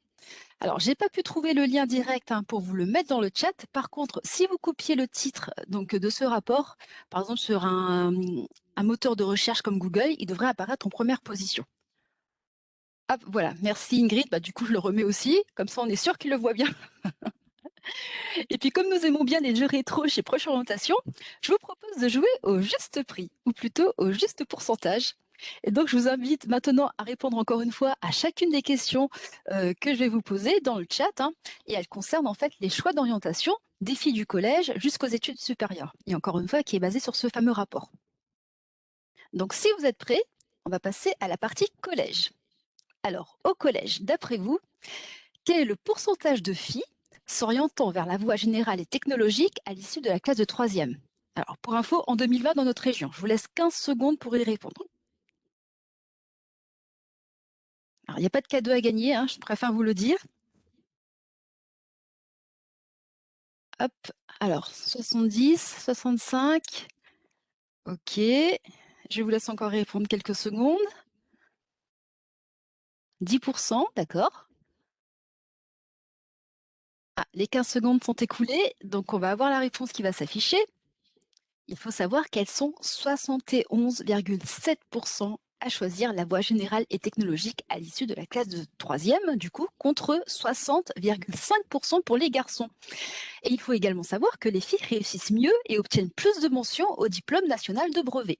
Alors, j'ai pas pu trouver le lien direct pour vous le mettre dans le chat. Par contre, si vous copiez le titre donc, de ce rapport, par exemple sur un moteur de recherche comme Google, il devrait apparaître en première position. Hop, voilà, merci Ingrid. Du coup, je le remets aussi, comme ça on est sûr qu'il le voit bien. Et puis, comme nous aimons bien les jeux rétro chez Proche Orientation, je vous propose de jouer au juste prix, ou plutôt au juste pourcentage. Et donc, je vous invite maintenant à répondre encore une fois à chacune des questions que je vais vous poser dans le chat, hein, et elles concernent en fait les choix d'orientation des filles du collège jusqu'aux études supérieures. Et encore une fois, qui est basé sur ce fameux rapport. Donc, si vous êtes prêts, on va passer à la partie collège. Alors, au collège, d'après vous, quel est le pourcentage de filles s'orientant vers la voie générale et technologique à l'issue de la classe de troisième? Alors, pour info, en 2020 dans notre région, je vous laisse 15 secondes pour y répondre. Alors, il n'y a pas de cadeau à gagner, hein, je préfère vous le dire. Hop, alors 70, 65, OK. Je vous laisse encore répondre quelques secondes. 10, d'accord. Ah, les 15 secondes sont écoulées, donc on va avoir la réponse qui va s'afficher. Il faut savoir qu'elles sont 71,7% à choisir la voie générale et technologique à l'issue de la classe de troisième, du coup, contre 60,5% pour les garçons. Et il faut également savoir que les filles réussissent mieux et obtiennent plus de mentions au diplôme national de brevet.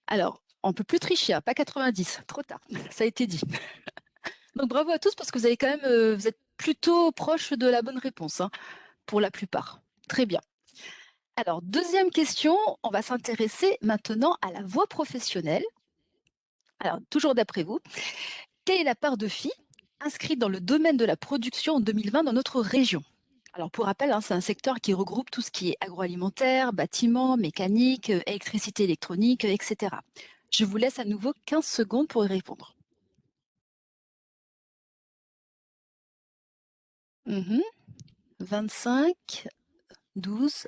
Alors, on peut plus tricher, hein, pas 90, trop tard, ça a été dit. Donc bravo à tous parce que vous avez quand même, vous êtes plutôt proche de la bonne réponse, hein, pour la plupart. Très bien. Alors, deuxième question, on va s'intéresser maintenant à la voie professionnelle. Alors, toujours d'après vous, quelle est la part de filles inscrites dans le domaine de la production en 2020 dans notre région? Alors, pour rappel, hein, c'est un secteur qui regroupe tout ce qui est agroalimentaire, bâtiment, mécanique, électricité électronique, etc. Je vous laisse à nouveau 15 secondes pour y répondre. 25, 12,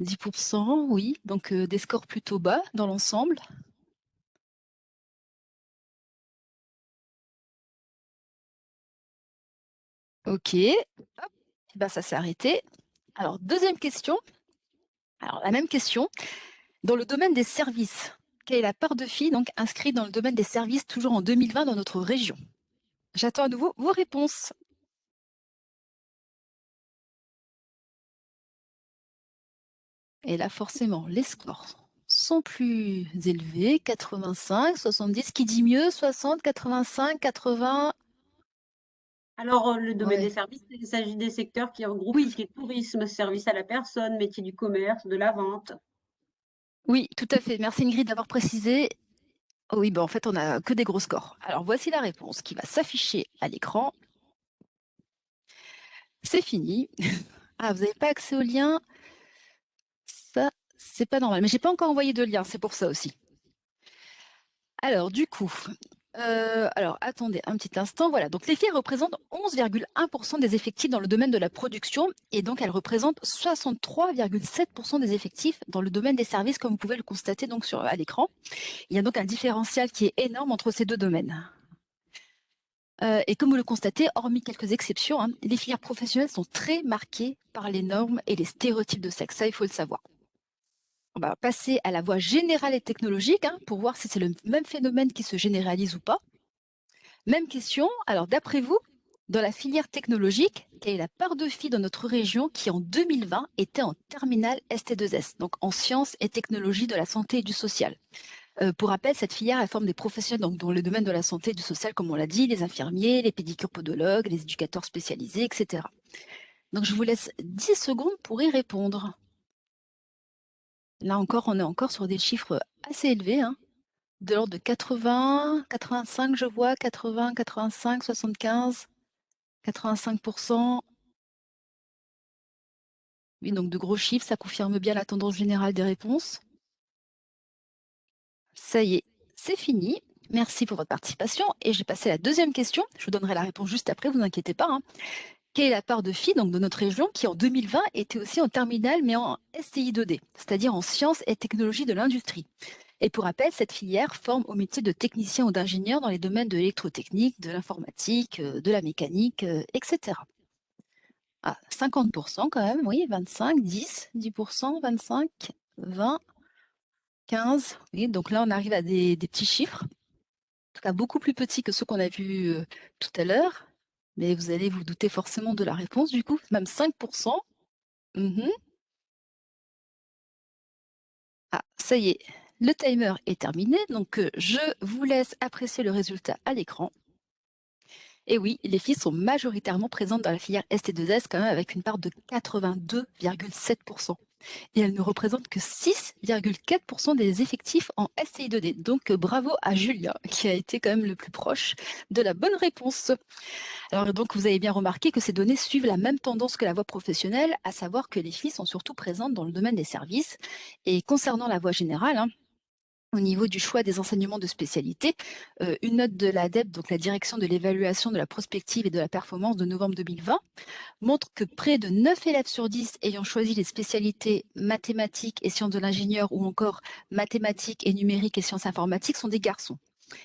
10%, oui, donc des scores plutôt bas dans l'ensemble. OK, hop, et ben ça s'est arrêté. Alors deuxième question, alors la même question, dans le domaine des services, quelle est la part de filles donc inscrites dans le domaine des services toujours en 2020 dans notre région? J'attends à nouveau vos réponses. Et là forcément les scores sont plus élevés, 85, 70, qui dit mieux? 60, 85, 80? Alors, le domaine des Ouais. services, il s'agit des secteurs qui regroupent tout Oui, ce qui est tourisme, service à la personne, métier du commerce, de la vente. oui, tout à fait. Merci Ingrid d'avoir précisé. Oh oui, bah, en fait, on a que des gros scores. Alors voici la réponse qui va s'afficher à l'écran. C'est fini. Ah, vous n'avez pas accès au lien? Ça, c'est pas normal. Mais j'ai pas encore envoyé de lien, c'est pour ça aussi. Alors, du coup, alors attendez un petit instant. Voilà, donc les filles représentent 11,1% des effectifs dans le domaine de la production et donc elles représentent 63,7% des effectifs dans le domaine des services, comme vous pouvez le constater donc à l'écran. Il y a donc un différentiel qui est énorme entre ces deux domaines. Et comme vous le constatez, hormis quelques exceptions, hein, les filières professionnelles sont très marquées par les normes et les stéréotypes de sexe. Ça, il faut le savoir. On va passer à la voie générale et technologique, hein, pour voir si c'est le même phénomène qui se généralise ou pas. Même question. Alors, d'après vous, dans la filière technologique, quelle est la part de filles dans notre région qui, en 2020, étaient en terminale ST2S, donc en sciences et technologies de la santé et du social? Pour rappel, cette filière, elle forme des professionnels donc, dans le domaine de la santé et du social, comme on l'a dit, les infirmiers, les pédicures podologues, les éducateurs spécialisés, etc. Donc, je vous laisse 10 secondes pour y répondre. Là encore, on est encore sur des chiffres assez élevés, hein, de l'ordre de 80, 85, je vois, 80, 85, 75, 85%. Oui, donc de gros chiffres, ça confirme bien la tendance générale des réponses. Ça y est, c'est fini. Merci pour votre participation. Et j'ai passé à la deuxième question. Je vous donnerai la réponse juste après, vous inquiétez pas, hein. Quelle est la part de filles donc, de notre région qui, en 2020, étaient aussi en terminale, mais en STI 2D, c'est-à-dire en sciences et technologies de l'industrie? Et pour rappel, cette filière forme au métier de technicien ou d'ingénieur dans les domaines de l'électrotechnique, de l'informatique, de la mécanique, etc. Ah, 50% quand même, oui, 25, 10, 10%, 25, 20, 15. Oui, donc là, on arrive à des petits chiffres, en tout cas beaucoup plus petits que ceux qu'on a vus tout à l'heure. Mais vous allez vous douter forcément de la réponse, du coup, même 5%. Mhm. Ah, ça y est, le timer est terminé, donc je vous laisse apprécier le résultat à l'écran. Et oui, les filles sont majoritairement présentes dans la filière ST2S quand même avec une part de 82,7%. Et elles ne représentent que 6,4% des effectifs en STI2D. Donc bravo à Julia qui a été quand même le plus proche de la bonne réponse. Alors donc vous avez bien remarqué que ces données suivent la même tendance que la voie professionnelle, à savoir que les filles sont surtout présentes dans le domaine des services. Et concernant la voie générale, hein, au niveau du choix des enseignements de spécialité, une note de l'ADEP, donc la Direction de l'évaluation de la prospective et de la performance de novembre 2020, montre que près de 9 élèves sur 10 ayant choisi les spécialités mathématiques et sciences de l'ingénieur ou encore mathématiques et numériques et sciences informatiques sont des garçons.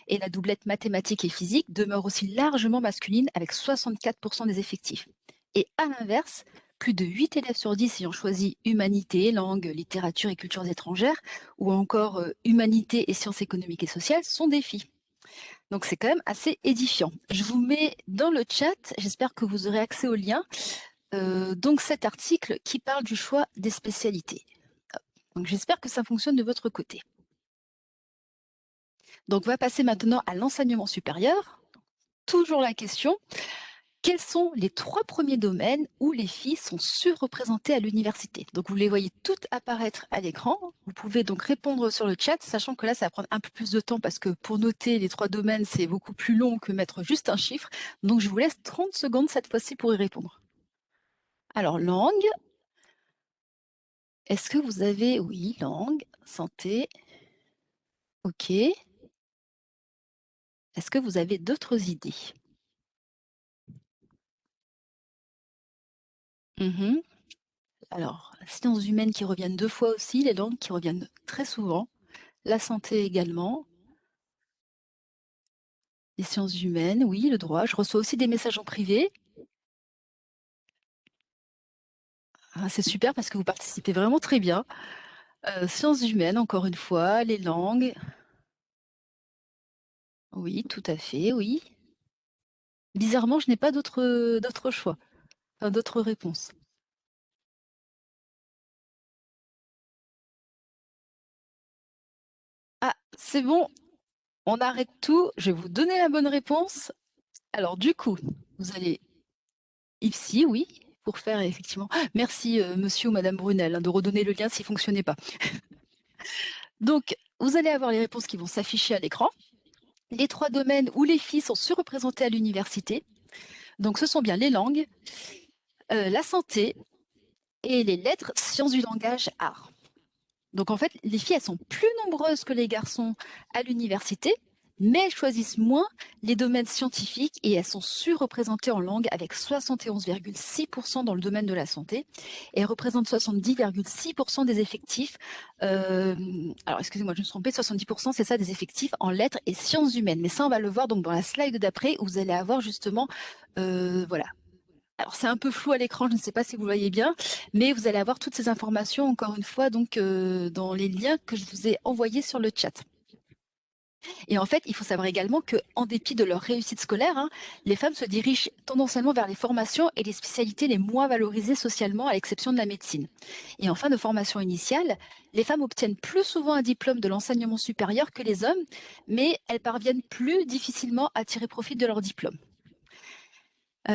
Et la doublette mathématiques et physique demeure aussi largement masculine avec 64% des effectifs. Et à l'inverse, plus de 8 élèves sur 10 ayant choisi humanité, langue, littérature et cultures étrangères, ou encore humanité et sciences économiques et sociales sont des filles. Donc c'est quand même assez édifiant. Je vous mets dans le chat, j'espère que vous aurez accès au lien, donc cet article qui parle du choix des spécialités. Donc j'espère que ça fonctionne de votre côté. Donc on va passer maintenant à l'enseignement supérieur. Toujours la question, quels sont les 3 premiers domaines où les filles sont surreprésentées à l'université? Donc vous les voyez toutes apparaître à l'écran. Vous pouvez donc répondre sur le chat, sachant que là, ça va prendre un peu plus de temps parce que pour noter les 3 domaines, c'est beaucoup plus long que mettre juste un chiffre. Donc je vous laisse 30 secondes cette fois-ci pour y répondre. Alors langue, est-ce que vous avez oui, langue, santé, OK. Est-ce que vous avez d'autres idées? Mmh. Alors, sciences humaines qui reviennent 2 fois aussi, les langues qui reviennent très souvent, la santé également, les sciences humaines, oui, le droit. Je reçois aussi des messages en privé. Ah, c'est super parce que vous participez vraiment très bien. Sciences humaines, encore une fois, les langues, oui, tout à fait, oui. Bizarrement, je n'ai pas d'autres choix, enfin d'autres réponses. Ah, c'est bon, on arrête tout, je vais vous donner la bonne réponse. Alors du coup, vous allez ici, oui, pour faire effectivement merci, monsieur ou madame Brunel, hein, de redonner le lien s'il fonctionnait pas. Donc, vous allez avoir les réponses qui vont s'afficher à l'écran. Les 3 domaines où les filles sont surreprésentées à l'université, donc ce sont bien les langues, la santé et les lettres, sciences du langage, arts. Donc en fait, les filles, elles sont plus nombreuses que les garçons à l'université, mais elles choisissent moins les domaines scientifiques et elles sont surreprésentées en langue avec 71,6% dans le domaine de la santé et elles représentent 70,6% des effectifs. Alors excusez-moi, je me suis trompée, 70% c'est ça des effectifs en lettres et sciences humaines. Mais ça, on va le voir donc dans la slide d'après où vous allez avoir justement, voilà, alors c'est un peu flou à l'écran, je ne sais pas si vous voyez bien, mais vous allez avoir toutes ces informations encore une fois donc dans les liens que je vous ai envoyés sur le chat. Et en fait, il faut savoir également que, en dépit de leur réussite scolaire, hein, les femmes se dirigent tendanciellement vers les formations et les spécialités les moins valorisées socialement, à l'exception de la médecine. Et en fin de formation initiale, les femmes obtiennent plus souvent un diplôme de l'enseignement supérieur que les hommes, mais elles parviennent plus difficilement à tirer profit de leur diplôme.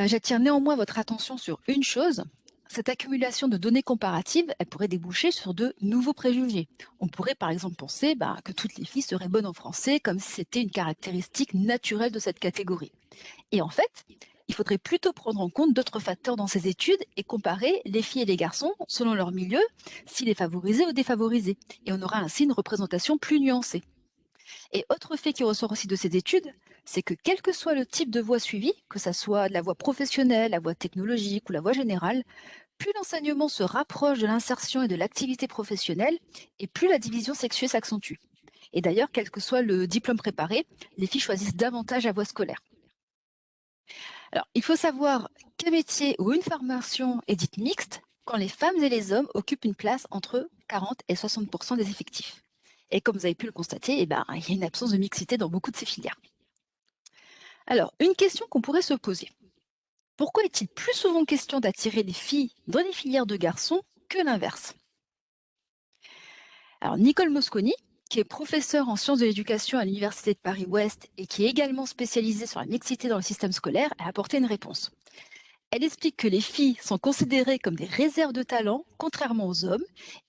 J'attire néanmoins votre attention sur une chose. Cette accumulation de données comparatives, elle pourrait déboucher sur de nouveaux préjugés. On pourrait par exemple penser que toutes les filles seraient bonnes en français, comme si c'était une caractéristique naturelle de cette catégorie. Et en fait, il faudrait plutôt prendre en compte d'autres facteurs dans ces études et comparer les filles et les garçons selon leur milieu, s'il est favorisé ou défavorisé. Et on aura ainsi une représentation plus nuancée. Et autre fait qui ressort aussi de ces études, c'est que quel que soit le type de voie suivie, que ça soit la voie professionnelle, la voie technologique ou la voie générale, plus l'enseignement se rapproche de l'insertion et de l'activité professionnelle, et plus la division sexuée s'accentue. Et d'ailleurs, quel que soit le diplôme préparé, les filles choisissent davantage la voie scolaire. Alors, il faut savoir qu'un métier ou une formation est dite mixte quand les femmes et les hommes occupent une place entre 40 et 60% des effectifs. Et comme vous avez pu le constater, il y a une absence de mixité dans beaucoup de ces filières. Alors, une question qu'on pourrait se poser. Pourquoi est-il plus souvent question d'attirer les filles dans les filières de garçons que l'inverse? Alors, Nicole Mosconi, qui est professeure en sciences de l'éducation à l'Université de Paris-Ouest et qui est également spécialisée sur la mixité dans le système scolaire, a apporté une réponse. Elle explique que les filles sont considérées comme des réserves de talent, contrairement aux hommes,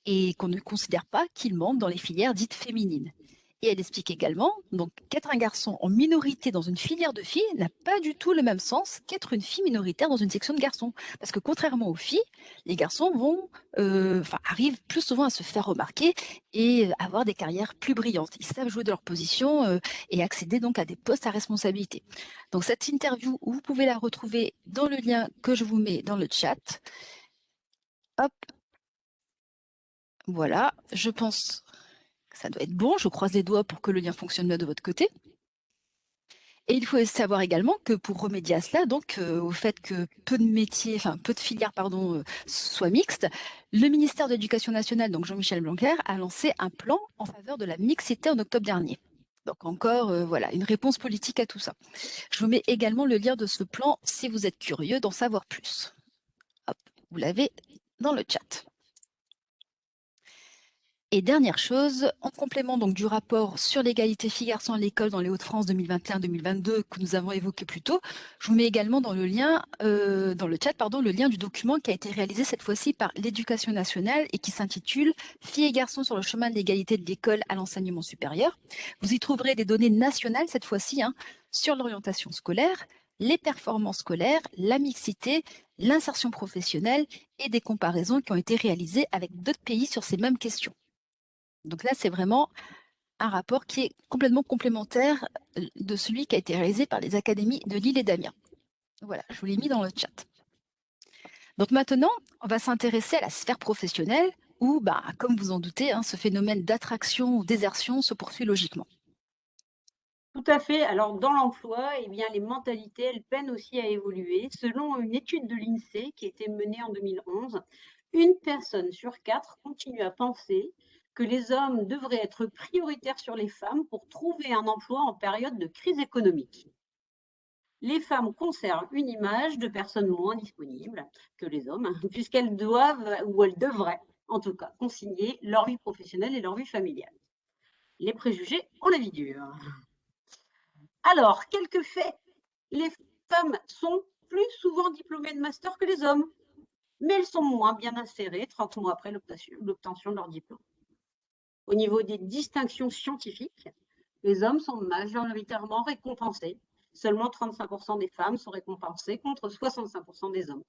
et qu'on ne considère pas qu'ils manquent dans les filières dites féminines. Et elle explique également donc, qu'être un garçon en minorité dans une filière de filles n'a pas du tout le même sens qu'être une fille minoritaire dans une section de garçons. Parce que contrairement aux filles, les garçons arrivent plus souvent à se faire remarquer et avoir des carrières plus brillantes. Ils savent jouer de leur position et accéder donc à des postes à responsabilité. Donc cette interview, vous pouvez la retrouver dans le lien que je vous mets dans le chat. Hop, voilà, je pense que ça doit être bon. Je croise les doigts pour que le lien fonctionne bien de votre côté. Et il faut savoir également que pour remédier à cela, donc au fait que peu de métiers, enfin peu de filières, soient mixtes, le ministère de l'Éducation nationale, donc Jean-Michel Blanquer, a lancé un plan en faveur de la mixité en octobre dernier. Donc encore, voilà, une réponse politique à tout ça. Je vous mets également le lien de ce plan si vous êtes curieux d'en savoir plus. Hop, vous l'avez dans le chat. Et dernière chose, en complément donc du rapport sur l'égalité filles-garçons à l'école dans les Hauts-de-France 2021-2022 que nous avons évoqué plus tôt, je vous mets également dans le lien, dans le chat, le lien du document qui a été réalisé cette fois-ci par l'Éducation nationale et qui s'intitule Filles et garçons sur le chemin de l'égalité de l'école à l'enseignement supérieur. Vous y trouverez des données nationales cette fois-ci sur l'orientation scolaire, les performances scolaires, la mixité, l'insertion professionnelle et des comparaisons qui ont été réalisées avec d'autres pays sur ces mêmes questions. Donc là, c'est vraiment un rapport qui est complètement complémentaire de celui qui a été réalisé par les académies de Lille et d'Amiens. Voilà, je vous l'ai mis dans le chat. Donc maintenant, on va s'intéresser à la sphère professionnelle où, comme vous en doutez, ce phénomène d'attraction ou désertion se poursuit logiquement. Tout à fait. Alors, dans l'emploi, eh bien, les mentalités, elles peinent aussi à évoluer. Selon une étude de l'INSEE qui a été menée en 2011, une personne sur quatre continue à penser que les hommes devraient être prioritaires sur les femmes pour trouver un emploi en période de crise économique. Les femmes conservent une image de personnes moins disponibles que les hommes, puisqu'elles doivent, ou elles devraient, en tout cas, concilier leur vie professionnelle et leur vie familiale. Les préjugés ont la vie dure. Alors, quelques faits. Les femmes sont plus souvent diplômées de master que les hommes, mais elles sont moins bien insérées 30 mois après l'obtention de leur diplôme. Au niveau des distinctions scientifiques, les hommes sont majoritairement récompensés. Seulement 35% des femmes sont récompensées contre 65% des hommes.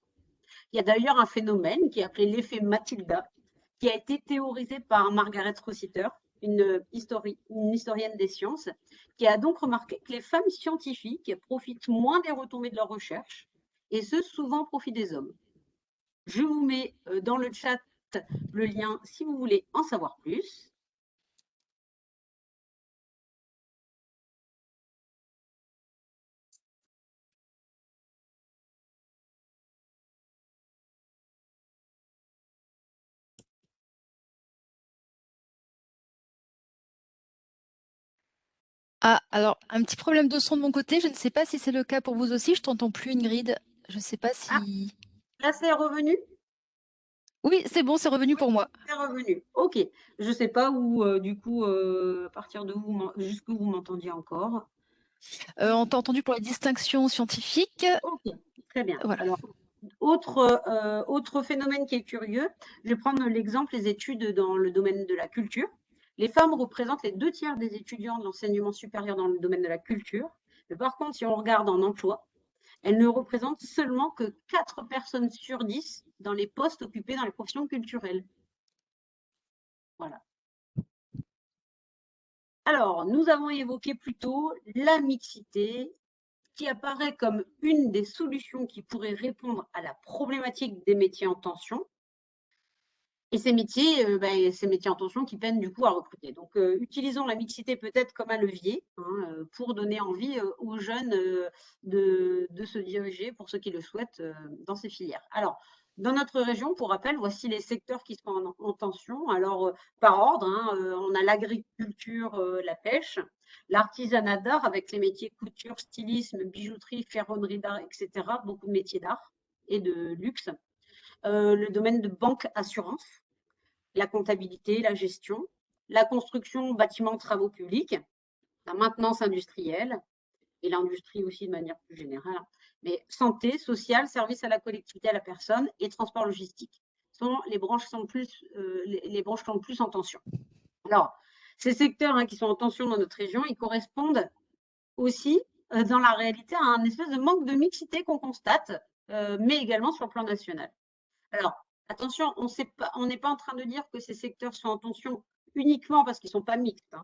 Il y a d'ailleurs un phénomène qui est appelé l'effet Matilda, qui a été théorisé par Margaret Rossiter, une historienne des sciences, qui a donc remarqué que les femmes scientifiques profitent moins des retombées de leurs recherches, et ce, souvent au profit des hommes. Je vous mets dans le chat le lien si vous voulez en savoir plus. Ah, alors, un petit problème de son de mon côté. Je ne sais pas si c'est le cas pour vous aussi. Je t'entends plus, Ingrid. Je ne sais pas Ah, si... là c'est revenu. Oui, c'est bon, c'est revenu pour moi. C'est revenu. Ok. Je ne sais pas où, du coup, à partir de où, jusqu'où vous m'entendiez encore. On t'a entendu pour les distinctions scientifiques. Ok, très bien. Voilà. Alors, autre phénomène qui est curieux, je vais prendre l'exemple des études dans le domaine de la culture. Les femmes représentent les 2 tiers des étudiants de l'enseignement supérieur dans le domaine de la culture. Mais par contre, si on regarde en emploi, elles ne représentent seulement que 4 personnes sur 10 dans les postes occupés dans les professions culturelles. Voilà. Alors, nous avons évoqué plus tôt la mixité, qui apparaît comme une des solutions qui pourrait répondre à la problématique des métiers en tension. Et ces métiers en tension qui peinent du coup à recruter. Donc, utilisons la mixité peut-être comme un levier pour donner envie aux jeunes de se diriger, pour ceux qui le souhaitent, dans ces filières. Alors, dans notre région, pour rappel, voici les secteurs qui sont en tension. Alors, par ordre, on a l'agriculture, la pêche, l'artisanat d'art avec les métiers couture, stylisme, bijouterie, ferronnerie d'art, etc. Beaucoup de métiers d'art et de luxe. Le domaine de banque assurance, la comptabilité, la gestion, la construction, bâtiments, travaux publics, la maintenance industrielle et l'industrie aussi de manière plus générale. Mais santé, sociale, service à la collectivité, à la personne et transport logistique sont les branches les branches sont le plus en tension. Alors, ces secteurs qui sont en tension dans notre région, ils correspondent aussi, dans la réalité, à un espèce de manque de mixité qu'on constate, mais également sur le plan national. Alors, attention, on n'est pas en train de dire que ces secteurs sont en tension uniquement parce qu'ils ne sont pas mixtes, hein,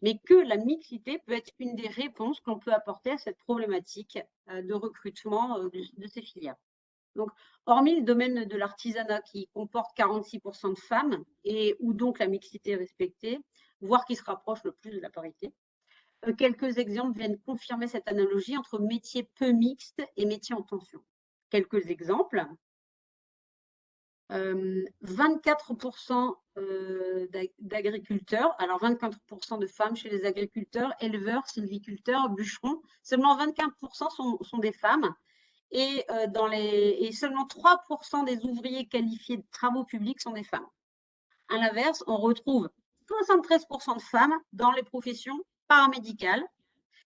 mais que la mixité peut être une des réponses qu'on peut apporter à cette problématique de recrutement de ces filières. Donc, hormis le domaine de l'artisanat qui comporte 46% de femmes et où donc la mixité est respectée, voire qui se rapproche le plus de la parité, quelques exemples viennent confirmer cette analogie entre métiers peu mixtes et métiers en tension. Quelques exemples. 24% d'agriculteurs, alors 24% de femmes chez les agriculteurs, éleveurs, sylviculteurs, bûcherons, seulement 24% sont des femmes et seulement 3% des ouvriers qualifiés de travaux publics sont des femmes. À l'inverse, on retrouve 73% de femmes dans les professions paramédicales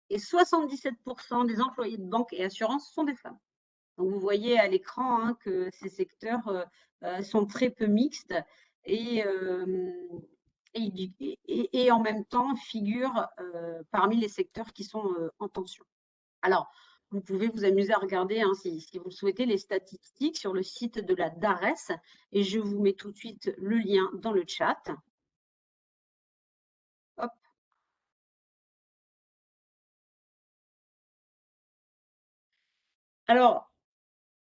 et 77% des employés de banque et assurance sont des femmes. Donc vous voyez à l'écran que ces secteurs sont très peu mixtes et, en même temps figurent parmi les secteurs qui sont en tension. Alors, vous pouvez vous amuser à regarder, si vous le souhaitez, les statistiques sur le site de la DARES et je vous mets tout de suite le lien dans le chat. Hop. Alors,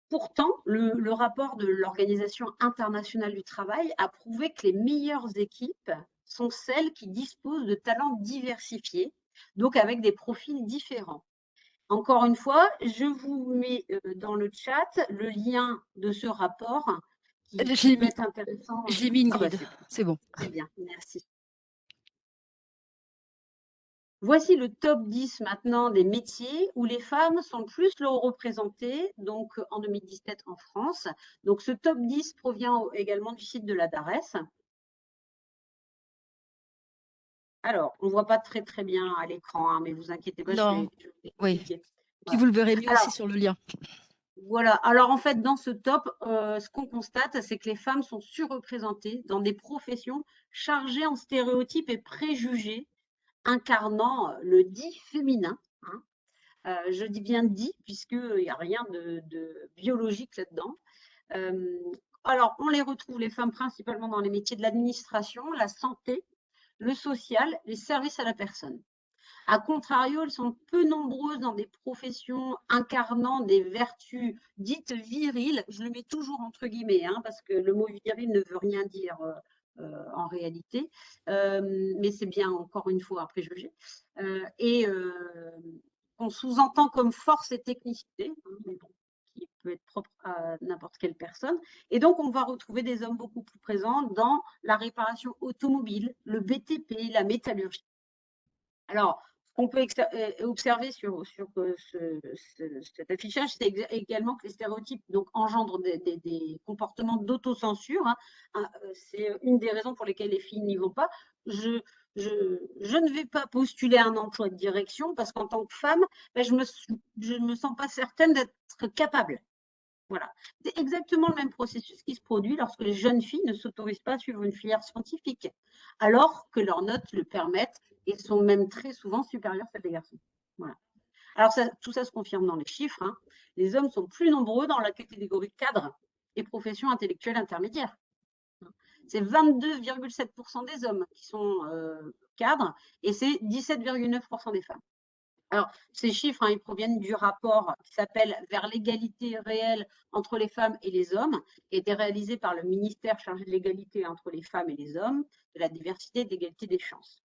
pourtant, le rapport de l'Organisation internationale du travail a prouvé que les meilleures équipes sont celles qui disposent de talents diversifiés, donc avec des profils différents. Encore une fois, je vous mets dans le chat le lien de ce rapport qui peut être intéressant. J'ai mis une Ah bah grid, super, c'est bon. très bien, merci. Voici le top 10 maintenant des métiers où les femmes sont plus représentées, donc en 2017 en France. Donc ce top 10 provient également du site de la DARES. Alors, on ne voit pas très bien à l'écran, mais vous inquiétez pas, je Non, vais oui. expliquer. Puis Voilà. vous le verrez mieux aussi Alors, sur le lien. voilà. Alors, en fait, dans ce top, ce qu'on constate, c'est que les femmes sont surreprésentées dans des professions chargées en stéréotypes et préjugés, incarnant le dit féminin. Je dis bien dit, puisqu'il n'y a rien de biologique là-dedans. Alors, on les retrouve, les femmes, principalement dans les métiers de l'administration, la santé, le social, les services à la personne. A contrario, elles sont peu nombreuses dans des professions incarnant des vertus dites viriles. Je le mets toujours entre guillemets, parce que le mot viril ne veut rien dire en réalité, mais c'est bien encore une fois un préjugé. Qu'on sous-entend comme force et technicité, qui peut être propre à n'importe quelle personne. Et donc, on va retrouver des hommes beaucoup plus présents dans la réparation automobile, le BTP, la métallurgie. Alors, ce qu'on peut observer sur cet affichage, c'est également que les stéréotypes donc, engendrent des comportements d'autocensure. C'est une des raisons pour lesquelles les filles n'y vont pas. Je ne vais pas postuler un emploi de direction parce qu'en tant que femme, je ne me sens pas certaine d'être capable. Voilà. C'est exactement le même processus qui se produit lorsque les jeunes filles ne s'autorisent pas à suivre une filière scientifique, alors que leurs notes le permettent et sont même très souvent supérieures à celles des garçons. Voilà. Alors, tout ça se confirme dans les chiffres. Les hommes sont plus nombreux dans la catégorie cadre et professions intellectuelles intermédiaires. C'est 22,7% des hommes qui sont cadres et c'est 17,9% des femmes. Alors, ces chiffres, ils proviennent du rapport qui s'appelle Vers l'égalité réelle entre les femmes et les hommes, qui a été réalisé par le ministère chargé de l'égalité entre les femmes et les hommes, de la diversité et de l'égalité des chances.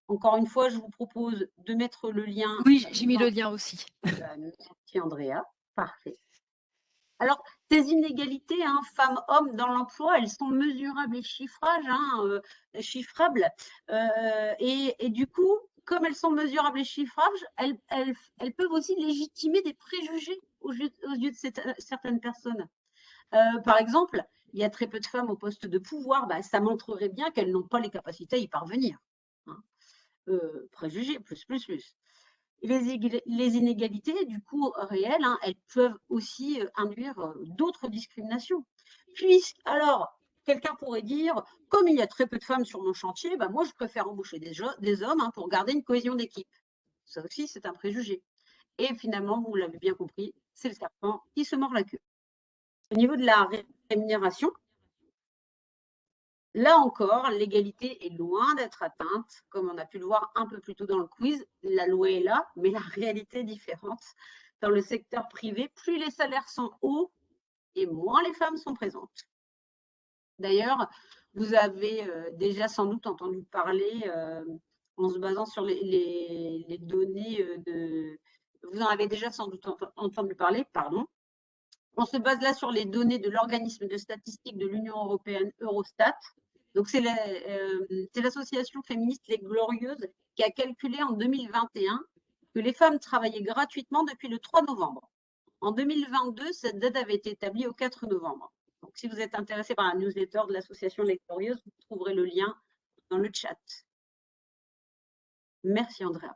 Encore une fois, je vous propose de mettre le lien. Oui, j'ai mis le lien aussi. Merci Andrea, parfait. Alors, ces inégalités, femmes-hommes dans l'emploi, elles sont mesurables et chiffrables. Et du coup, comme elles sont mesurables et chiffrables, elles peuvent aussi légitimer des préjugés aux yeux de certaines personnes. Par exemple, il y a très peu de femmes au poste de pouvoir, bah, ça montrerait bien qu'elles n'ont pas les capacités à y parvenir, hein. Préjugés, plus. Et les inégalités, du coup, réelles, hein, elles peuvent aussi, induire, d'autres discriminations. Alors, quelqu'un pourrait dire: «Comme il y a très peu de femmes sur mon chantier, bah, moi je préfère embaucher des hommes, hein, pour garder une cohésion d'équipe». Ça aussi, c'est un préjugé et finalement, vous l'avez bien compris, c'est le serpent qui se mord la queue. Au niveau de la rémunération, là encore, l'égalité est loin d'être atteinte, comme on a pu le voir un peu plus tôt dans le quiz. La loi est là, mais la réalité est différente. Dans le secteur privé, plus les salaires sont hauts et moins les femmes sont présentes. D'ailleurs, vous avez déjà sans doute entendu parler, en se basant sur les données vous en avez déjà sans doute entendu parler, pardon. On se base là sur les données de l'organisme de statistique de l'Union européenne Eurostat. Donc, c'est l'association féministe Les Glorieuses qui a calculé en 2021 que les femmes travaillaient gratuitement depuis le 3 novembre. En 2022, cette date avait été établie au 4 novembre. Donc, si vous êtes intéressé par la newsletter de l'association Les Glorieuses, vous trouverez le lien dans le chat. Merci Andrea.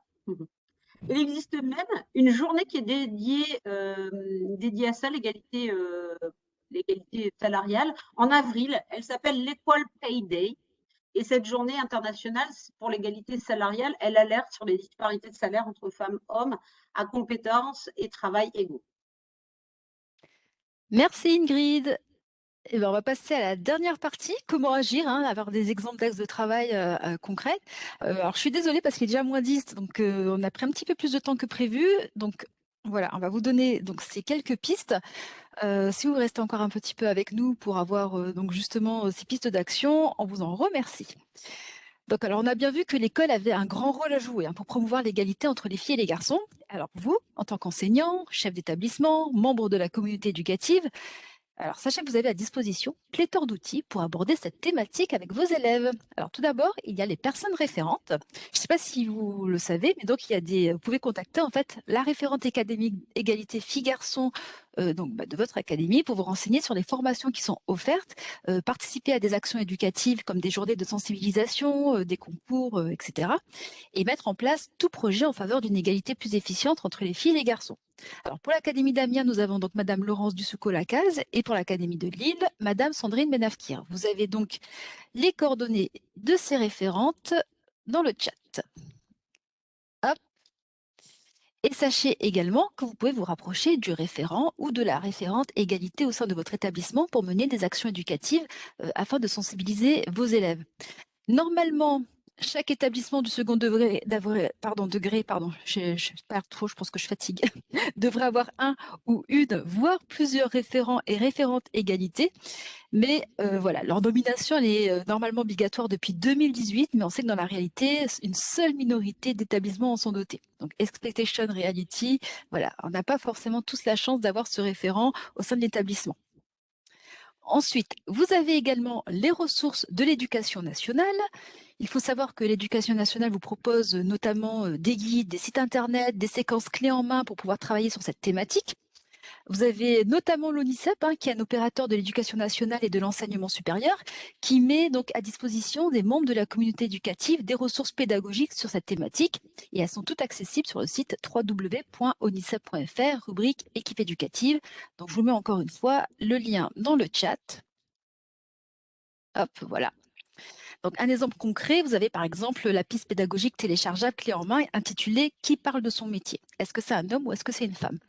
Il existe même une journée qui est dédiée à ça, l'égalité salariale. En avril, elle s'appelle l'Equal Pay Day. Et cette journée internationale pour l'égalité salariale, elle alerte sur les disparités de salaire entre femmes et hommes à compétences et travail égaux. Merci Ingrid. Eh ben, on va passer à la dernière partie, comment agir, hein, avoir des exemples d'axes de travail concrets. Alors je suis désolée parce qu'il est déjà moins 10, donc on a pris un petit peu plus de temps que prévu. Donc voilà, on va vous donner donc ces quelques pistes. Si vous restez encore un petit peu avec nous pour avoir donc justement ces pistes d'action, on vous en remercie. Donc alors on a bien vu que l'école avait un grand rôle à jouer, hein, pour promouvoir l'égalité entre les filles et les garçons. Alors vous, en tant qu'enseignant, chef d'établissement, membre de la communauté éducative, alors, sachez que vous avez à disposition pléthore d'outils pour aborder cette thématique avec vos élèves. Alors, tout d'abord, il y a les personnes référentes. Je ne sais pas si vous le savez, mais donc vous pouvez contacter en fait la référente académique égalité filles-garçons de votre académie pour vous renseigner sur les formations qui sont offertes, participer à des actions éducatives comme des journées de sensibilisation, des concours, etc. et mettre en place tout projet en faveur d'une égalité plus efficiente entre les filles et les garçons. Alors pour l'Académie d'Amiens, nous avons donc Madame Laurence Dussouko-Lacaze et pour l'Académie de Lille, Madame Sandrine Benafkir. Vous avez donc les coordonnées de ces référentes dans le chat. Hop. Et sachez également que vous pouvez vous rapprocher du référent ou de la référente égalité au sein de votre établissement pour mener des actions éducatives afin de sensibiliser vos élèves. Normalement, chaque établissement du second degré, je parle trop, je pense que je fatigue, devrait avoir un ou une, voire plusieurs référents et référentes égalité. Mais voilà, leur nomination, elle est normalement obligatoire depuis 2018, mais on sait que dans la réalité, une seule minorité d'établissements en sont dotés. Donc, expectation reality, voilà, on n'a pas forcément tous la chance d'avoir ce référent au sein de l'établissement. Ensuite, vous avez également les ressources de l'éducation nationale. Il faut savoir que l'éducation nationale vous propose notamment des guides, des sites internet, des séquences clés en main pour pouvoir travailler sur cette thématique. Vous avez notamment l'ONICEP, hein, qui est un opérateur de l'éducation nationale et de l'enseignement supérieur, qui met donc à disposition des membres de la communauté éducative des ressources pédagogiques sur cette thématique. Et elles sont toutes accessibles sur le site www.onicep.fr, rubrique équipe éducative. Donc je vous mets encore une fois le lien dans le chat. Hop, voilà. Donc, un exemple concret, vous avez par exemple la piste pédagogique téléchargeable clé en main intitulée « Qui parle de son métier ?» Est-ce que c'est un homme ou est-ce que c'est une femme?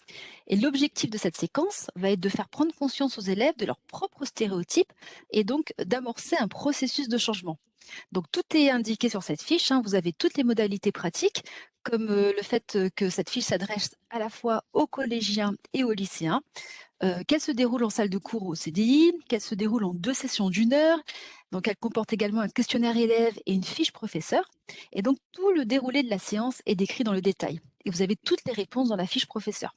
Et l'objectif de cette séquence va être de faire prendre conscience aux élèves de leurs propres stéréotypes et donc d'amorcer un processus de changement. Donc, tout est indiqué sur cette fiche, hein. Vous avez toutes les modalités pratiques, comme le fait que cette fiche s'adresse à la fois aux collégiens et aux lycéens, qu'elle se déroule en salle de cours au CDI, qu'elle se déroule en 2 sessions d'1 heure. Donc, elle comporte également un questionnaire élève et une fiche professeur. Et donc, tout le déroulé de la séance est décrit dans le détail. Et vous avez toutes les réponses dans la fiche professeur.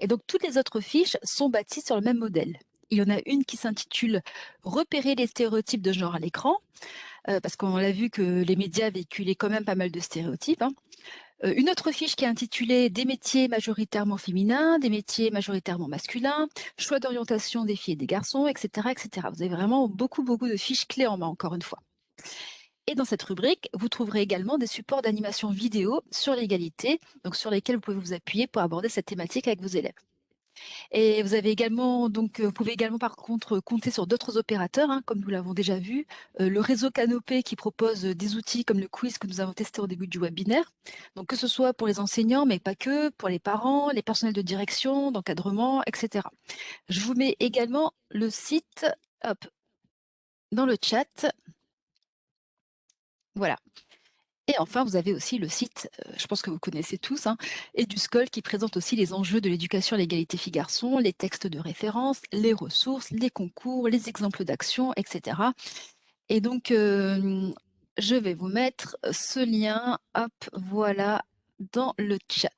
Et donc, toutes les autres fiches sont bâties sur le même modèle. Il y en a une qui s'intitule Repérer les stéréotypes de genre à l'écran, parce qu'on l'a vu que les médias véhiculaient quand même pas mal de stéréotypes, hein. Une autre fiche qui est intitulée Des métiers majoritairement féminins, des métiers majoritairement masculins, choix d'orientation des filles et des garçons, etc., etc. Vous avez vraiment beaucoup, beaucoup de fiches clés en main, encore une fois. Et dans cette rubrique, vous trouverez également des supports d'animation vidéo sur l'égalité, donc sur lesquels vous pouvez vous appuyer pour aborder cette thématique avec vos élèves. Et vous avez également, donc, vous pouvez également par contre compter sur d'autres opérateurs, hein, comme nous l'avons déjà vu, le réseau Canopé qui propose des outils comme le quiz que nous avons testé au début du webinaire. Donc que ce soit pour les enseignants, mais pas que, pour les parents, les personnels de direction, d'encadrement, etc. Je vous mets également le site, hop, dans le chat. Voilà. Et enfin, vous avez aussi le site, je pense que vous connaissez tous, hein, EduScol, qui présente aussi les enjeux de l'éducation à l'égalité filles-garçons, les textes de référence, les ressources, les concours, les exemples d'action, etc. Et donc, je vais vous mettre ce lien, hop, voilà, dans le chat.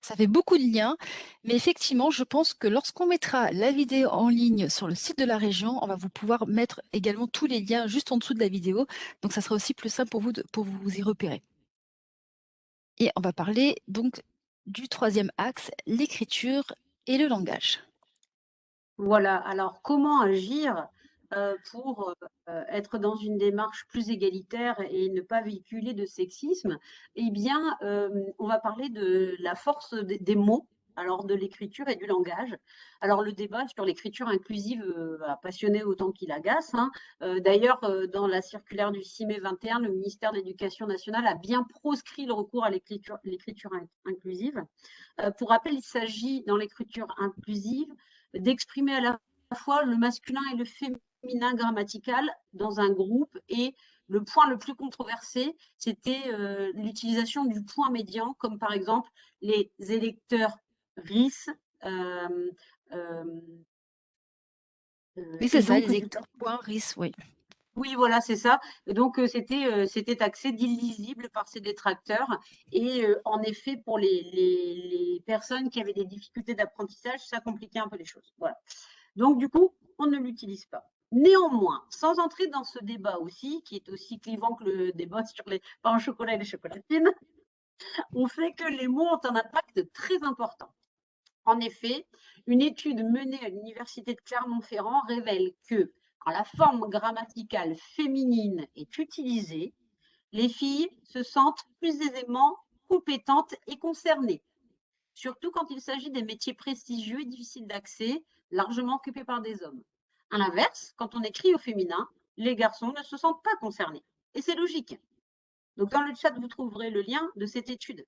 Ça fait beaucoup de liens, mais effectivement, je pense que lorsqu'on mettra la vidéo en ligne sur le site de la région, on va vous pouvoir mettre également tous les liens juste en dessous de la vidéo. Donc, ça sera aussi plus simple pour vous pour vous y repérer. Et on va parler donc du troisième axe, l'écriture et le langage. Voilà, alors comment agir pour être dans une démarche plus égalitaire et ne pas véhiculer de sexisme? Eh bien, on va parler de la force des mots, alors de l'écriture et du langage. Alors le débat sur l'écriture inclusive a passionné autant qu'il agace, hein. D'ailleurs, dans la circulaire du 6 mai 21, le ministère de l'Éducation nationale a bien proscrit le recours à l'écriture inclusive. Pour rappel, il s'agit dans l'écriture inclusive d'exprimer à la fois le masculin et le féminin grammatical dans un groupe. Et le point le plus controversé, c'était l'utilisation du point médian, comme par exemple les électeurs RIS. Euh, euh, Oui, c'est et ça, donc, les du électeurs point RIS, oui. oui, voilà, c'est ça. Et donc, c'était taxé d'illisible par ses détracteurs. Et en effet, pour les personnes qui avaient des difficultés d'apprentissage, ça compliquait un peu les choses. Voilà. Donc, du coup, on ne l'utilise pas. Néanmoins, sans entrer dans ce débat aussi, qui est aussi clivant que le débat sur les pains au chocolat et les chocolatines, on sait que les mots ont un impact très important. En effet, une étude menée à l'université de Clermont-Ferrand révèle que quand la forme grammaticale féminine est utilisée, les filles se sentent plus aisément compétentes et concernées, surtout quand il s'agit des métiers prestigieux et difficiles d'accès, largement occupés par des hommes. À l'inverse, quand on écrit au féminin, les garçons ne se sentent pas concernés. Et c'est logique. Donc dans le chat, vous trouverez le lien de cette étude.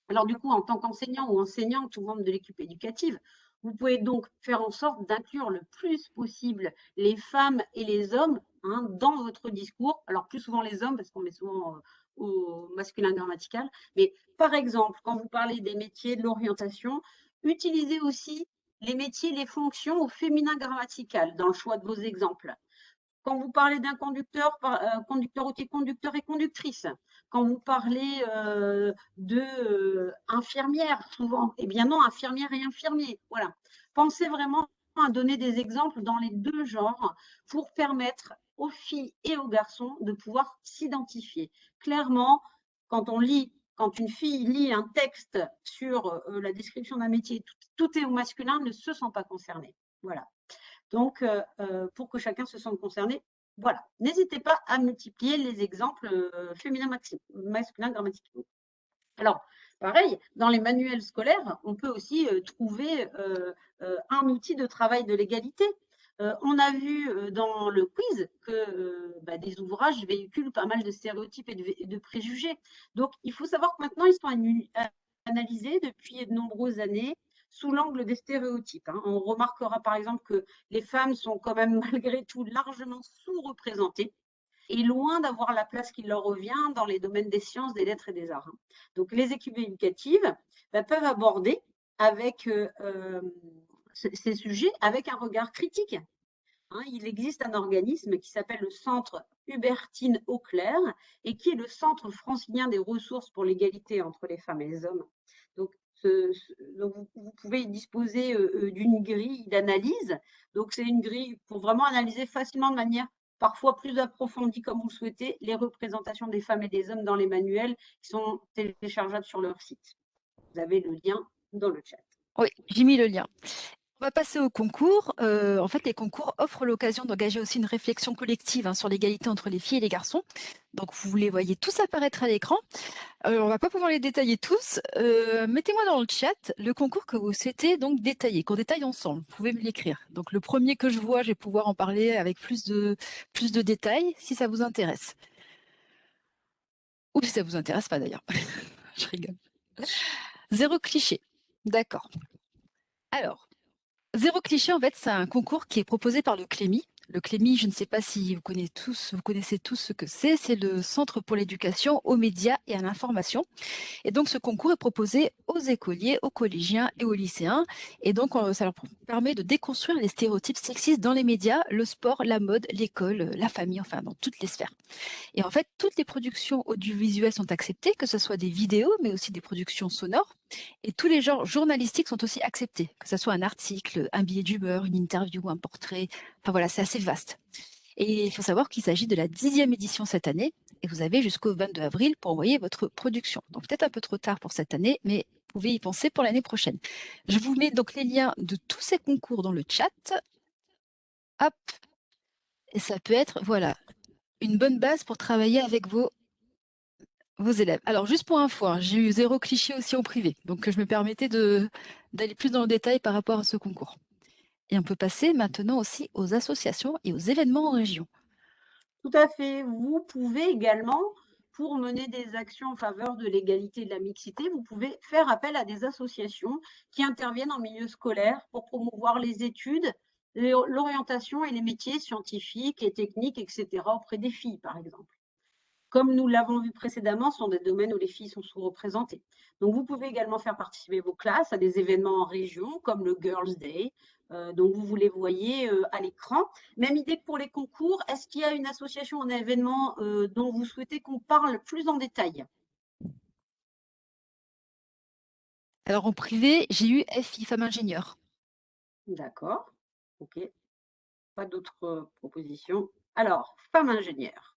Alors du coup, en tant qu'enseignant ou enseignante ou membre de l'équipe éducative, vous pouvez donc faire en sorte d'inclure le plus possible les femmes et les hommes, hein, dans votre discours. Alors plus souvent les hommes, parce qu'on est souvent au masculin grammatical. Mais par exemple, quand vous parlez des métiers, de l'orientation, utilisez aussi les métiers, les fonctions au féminin grammatical dans le choix de vos exemples. Quand vous parlez d'un conducteur, conducteur routier, conducteur et conductrice, quand vous parlez d'infirmière, souvent, eh bien non, infirmière et infirmier. Voilà. Pensez vraiment à donner des exemples dans les deux genres pour permettre aux filles et aux garçons de pouvoir s'identifier. Clairement, quand une fille lit un texte sur la description d'un métier, tout est au masculin, ne se sent pas concerné. Voilà. Donc, pour que chacun se sente concerné, voilà. N'hésitez pas à multiplier les exemples féminins masculins grammaticaux. Alors, pareil, dans les manuels scolaires, on peut aussi trouver un outil de travail de l'égalité. On a vu dans le quiz que des ouvrages véhiculent pas mal de stéréotypes et de préjugés. Donc, il faut savoir que maintenant, ils sont analysés depuis de nombreuses années sous l'angle des stéréotypes, hein. On remarquera par exemple que les femmes sont quand même malgré tout largement sous-représentées et loin d'avoir la place qui leur revient dans les domaines des sciences, des lettres et des arts, hein. Donc les équipes éducatives peuvent aborder avec ces sujets avec un regard critique, hein. Il existe un organisme qui s'appelle le Centre Hubertine Auclair et qui est le Centre francilien des ressources pour l'égalité entre les femmes et les hommes. Donc, donc vous pouvez disposer d'une grille d'analyse. Donc, c'est une grille pour vraiment analyser facilement de manière parfois plus approfondies comme vous le souhaitez, les représentations des femmes et des hommes dans les manuels qui sont téléchargeables sur leur site. Vous avez le lien dans le chat. Oui, j'ai mis le lien. On va passer au concours. En fait, les concours offrent l'occasion d'engager aussi une réflexion collective sur l'égalité entre les filles et les garçons. Donc, vous les voyez tous apparaître à l'écran. On va pas pouvoir les détailler tous. Mettez-moi dans le chat le concours que vous souhaitez donc détailler, qu'on détaille ensemble. Vous pouvez me l'écrire. Donc, le premier que je vois, je vais pouvoir en parler avec plus de détails, si ça vous intéresse. Ou si ça vous intéresse pas d'ailleurs. Je rigole. Zéro cliché. D'accord. Alors, zéro cliché, en fait, c'est un concours qui est proposé par le Clémy. Le Clémy, je ne sais pas si vous connaissez tous ce que c'est. C'est le Centre pour l'éducation aux médias et à l'information. Et donc, ce concours est proposé aux écoliers, aux collégiens et aux lycéens. Et donc, ça leur permet de déconstruire les stéréotypes sexistes dans les médias, le sport, la mode, l'école, la famille, enfin, dans toutes les sphères. Et en fait, toutes les productions audiovisuelles sont acceptées, que ce soit des vidéos, mais aussi des productions sonores. Et tous les genres journalistiques sont aussi acceptés, que ce soit un article, un billet d'humeur, une interview, un portrait. Enfin voilà, c'est assez vaste. Et il faut savoir qu'il s'agit de la 10e édition cette année, et vous avez jusqu'au 22 avril pour envoyer votre production. Donc peut-être un peu trop tard pour cette année, mais vous pouvez y penser pour l'année prochaine. Je vous mets donc les liens de tous ces concours dans le chat. Hop, et ça peut être, voilà, une bonne base pour travailler avec vos élèves. Alors, juste pour info, j'ai eu zéro cliché aussi en privé, donc je me permettais d'aller plus dans le détail par rapport à ce concours. Et on peut passer maintenant aussi aux associations et aux événements en région. Tout à fait. Vous pouvez également, pour mener des actions en faveur de l'égalité et de la mixité, vous pouvez faire appel à des associations qui interviennent en milieu scolaire pour promouvoir les études, l'orientation et les métiers scientifiques et techniques, etc., auprès des filles, par exemple. Comme nous l'avons vu précédemment, ce sont des domaines où les filles sont sous-représentées. Donc, vous pouvez également faire participer vos classes à des événements en région, comme le Girls' Day. Donc, vous les voyez à l'écran. Même idée que pour les concours. Est-ce qu'il y a une association, un événement dont vous souhaitez qu'on parle plus en détail? Alors, en privé, j'ai eu FI, femme ingénieure. D'accord. OK. Pas d'autres propositions. Alors, femmes ingénieures.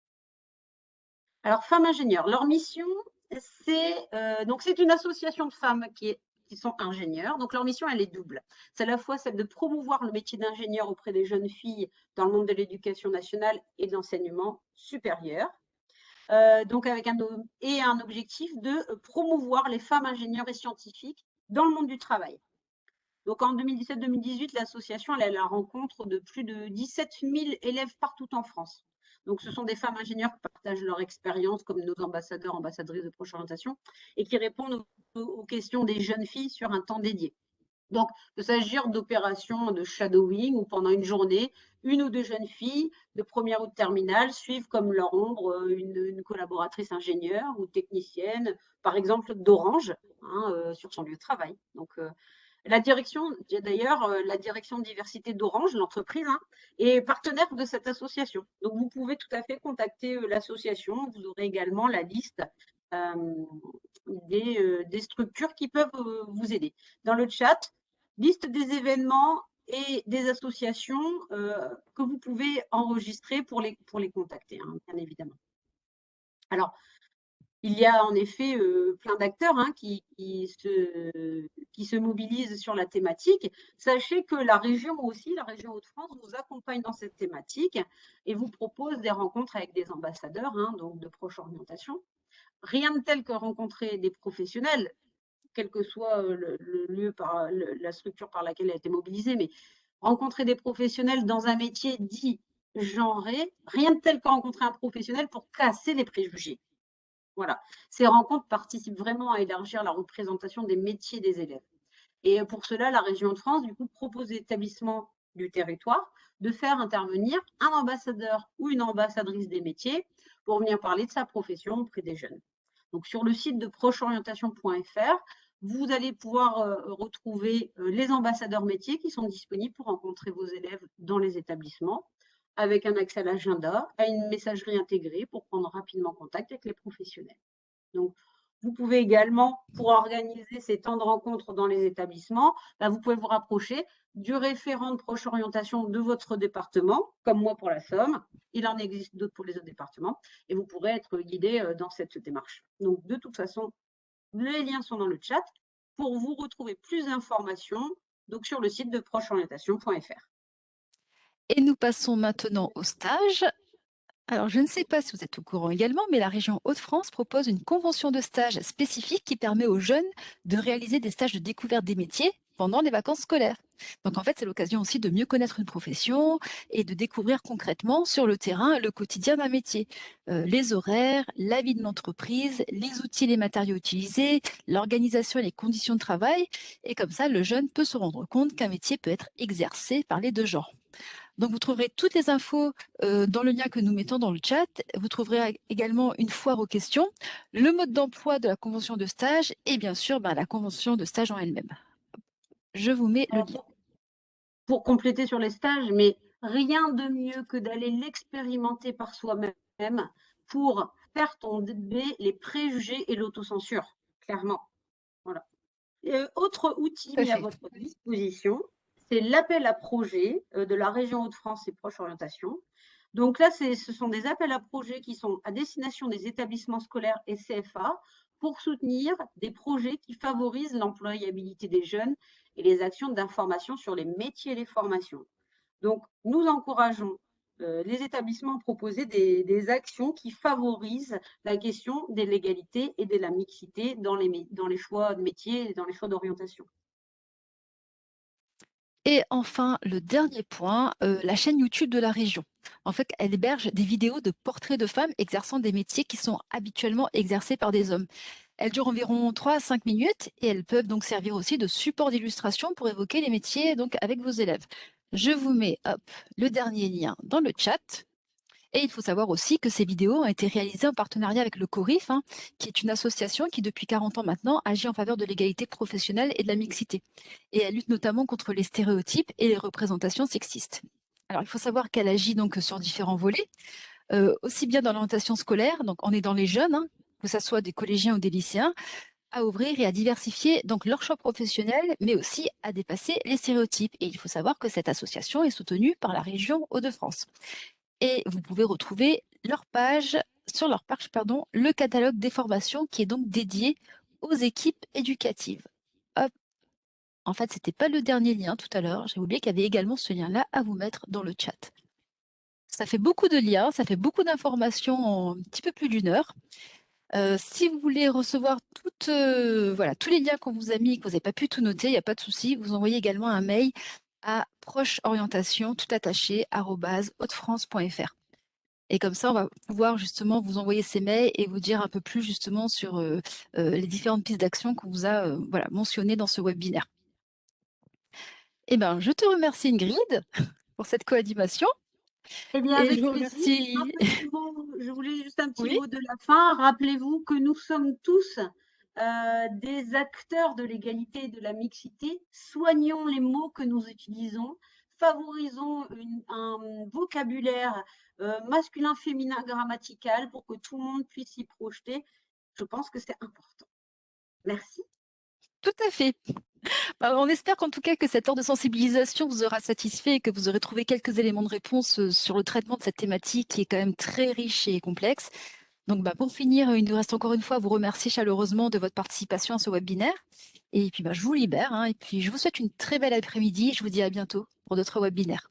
Alors, femmes ingénieures, leur mission, c'est une association de femmes qui sont ingénieures. Donc, leur mission, elle est double. C'est à la fois celle de promouvoir le métier d'ingénieur auprès des jeunes filles dans le monde de l'éducation nationale et de l'enseignement supérieur. Donc, avec un objectif de promouvoir les femmes ingénieures et scientifiques dans le monde du travail. Donc, en 2017-2018, l'association elle est à la rencontre de plus de 17 000 élèves partout en France. Donc, ce sont des femmes ingénieures qui partagent leur expérience comme nos ambassadeurs, ambassadrices de proche orientation et qui répondent aux questions des jeunes filles sur un temps dédié. Donc, il peut s'agir d'opérations de shadowing où pendant une journée, une ou deux jeunes filles de première ou de terminale suivent comme leur ombre une collaboratrice ingénieure ou technicienne, par exemple d'Orange, sur son lieu de travail. Donc, la direction, d'ailleurs, la direction diversité d'Orange, l'entreprise, est partenaire de cette association. Donc, vous pouvez tout à fait contacter l'association. Vous aurez également la liste des structures qui peuvent vous aider. Dans le chat, liste des événements et des associations que vous pouvez enregistrer pour les contacter, bien évidemment. Alors, il y a en effet plein d'acteurs qui se mobilisent sur la thématique. Sachez que la région aussi, la région Hauts-de-France, vous accompagne dans cette thématique et vous propose des rencontres avec des ambassadeurs, donc de proche orientation. Rien de tel que rencontrer des professionnels, quel que soit le lieu, la structure par laquelle elle a été mobilisée, mais rencontrer des professionnels dans un métier dit genré, rien de tel que rencontrer un professionnel pour casser les préjugés. Voilà. Ces rencontres participent vraiment à élargir la représentation des métiers des élèves. Et pour cela, la région de France, du coup, propose aux établissements du territoire de faire intervenir un ambassadeur ou une ambassadrice des métiers pour venir parler de sa profession auprès des jeunes. Donc, sur le site de procheorientation.fr, vous allez pouvoir retrouver les ambassadeurs métiers qui sont disponibles pour rencontrer vos élèves dans les établissements, avec un accès à l'agenda, à une messagerie intégrée pour prendre rapidement contact avec les professionnels. Donc, Vous pouvez également, pour organiser ces temps de rencontre dans les établissements, vous pouvez vous rapprocher du référent de proche orientation de votre département, comme moi pour la Somme. Il en existe d'autres pour les autres départements et vous pourrez être guidé dans cette démarche. Donc, de toute façon, les liens sont dans le chat pour vous retrouver plus d'informations donc sur le site de procheorientation.fr. Et nous passons maintenant au stage. Alors, je ne sais pas si vous êtes au courant également, mais la région Hauts-de-France propose une convention de stage spécifique qui permet aux jeunes de réaliser des stages de découverte des métiers pendant les vacances scolaires. Donc, en fait, c'est l'occasion aussi de mieux connaître une profession et de découvrir concrètement sur le terrain le quotidien d'un métier. Les horaires, la vie de l'entreprise, les outils et les matériaux utilisés, l'organisation et les conditions de travail. Et comme ça, le jeune peut se rendre compte qu'un métier peut être exercé par les deux genres. Donc, vous trouverez toutes les infos dans le lien que nous mettons dans le chat. Vous trouverez également une foire aux questions, le mode d'emploi de la convention de stage et bien sûr la convention de stage en elle-même. Je vous mets le lien. Pour compléter sur les stages, mais rien de mieux que d'aller l'expérimenter par soi-même pour faire tomber les préjugés et l'autocensure, clairement. Voilà. Autre outil Tout à mis à fait. votre disposition, c'est l'appel à projet de la région Hauts-de-France et Proche Orientation. Donc là, ce sont des appels à projets qui sont à destination des établissements scolaires et CFA pour soutenir des projets qui favorisent l'employabilité des jeunes et les actions d'information sur les métiers et les formations. Donc, nous encourageons les établissements à proposer des actions qui favorisent la question de l'égalité et de la mixité dans les choix de métiers et dans les choix d'orientation. Et enfin, le dernier point, la chaîne YouTube de la région. En fait, elle héberge des vidéos de portraits de femmes exerçant des métiers qui sont habituellement exercés par des hommes. Elles durent environ 3 à 5 minutes et elles peuvent donc servir aussi de support d'illustration pour évoquer les métiers donc avec vos élèves. Je vous mets le dernier lien dans le chat. Et il faut savoir aussi que ces vidéos ont été réalisées en partenariat avec le CORIF, qui est une association qui, depuis 40 ans maintenant, agit en faveur de l'égalité professionnelle et de la mixité. Et elle lutte notamment contre les stéréotypes et les représentations sexistes. Alors, il faut savoir qu'elle agit donc sur différents volets, aussi bien dans l'orientation scolaire, donc on est dans les jeunes, que ce soit des collégiens ou des lycéens, à ouvrir et à diversifier donc leur choix professionnel, mais aussi à dépasser les stéréotypes. Et il faut savoir que cette association est soutenue par la région Hauts-de-France. Et vous pouvez retrouver sur leur page, le catalogue des formations qui est donc dédié aux équipes éducatives. Hop. En fait, c'était pas le dernier lien tout à l'heure. J'ai oublié qu'il y avait également ce lien-là à vous mettre dans le chat. Ça fait beaucoup de liens, ça fait beaucoup d'informations en un petit peu plus d'une heure. Si vous voulez recevoir tous les liens qu'on vous a mis, que vous n'avez pas pu tout noter, il n'y a pas de souci. Vous envoyez également un mail à procheorientation, tout attaché, @hautefrance.fr. Et comme ça, on va pouvoir justement vous envoyer ces mails et vous dire un peu plus justement sur les différentes pistes d'action qu'on vous a mentionnées dans ce webinaire. Eh bien, je te remercie Ingrid pour cette co-animation Eh bien, et je avec vous plaisir. remercie. Je voulais juste un petit Oui, mot de la fin. Rappelez-vous que nous sommes tous des acteurs de l'égalité et de la mixité. Soignons les mots que nous utilisons, favorisons un vocabulaire masculin-féminin grammatical pour que tout le monde puisse s'y projeter. Je pense que c'est important. Merci. tout à fait. On espère qu'en tout cas que cette heure de sensibilisation vous aura satisfait et que vous aurez trouvé quelques éléments de réponse sur le traitement de cette thématique qui est quand même très riche et complexe. Donc, pour finir, il nous reste encore une fois à vous remercier chaleureusement de votre participation à ce webinaire. Et puis, je vous libère, et puis je vous souhaite une très belle après-midi. Je vous dis à bientôt pour d'autres webinaires.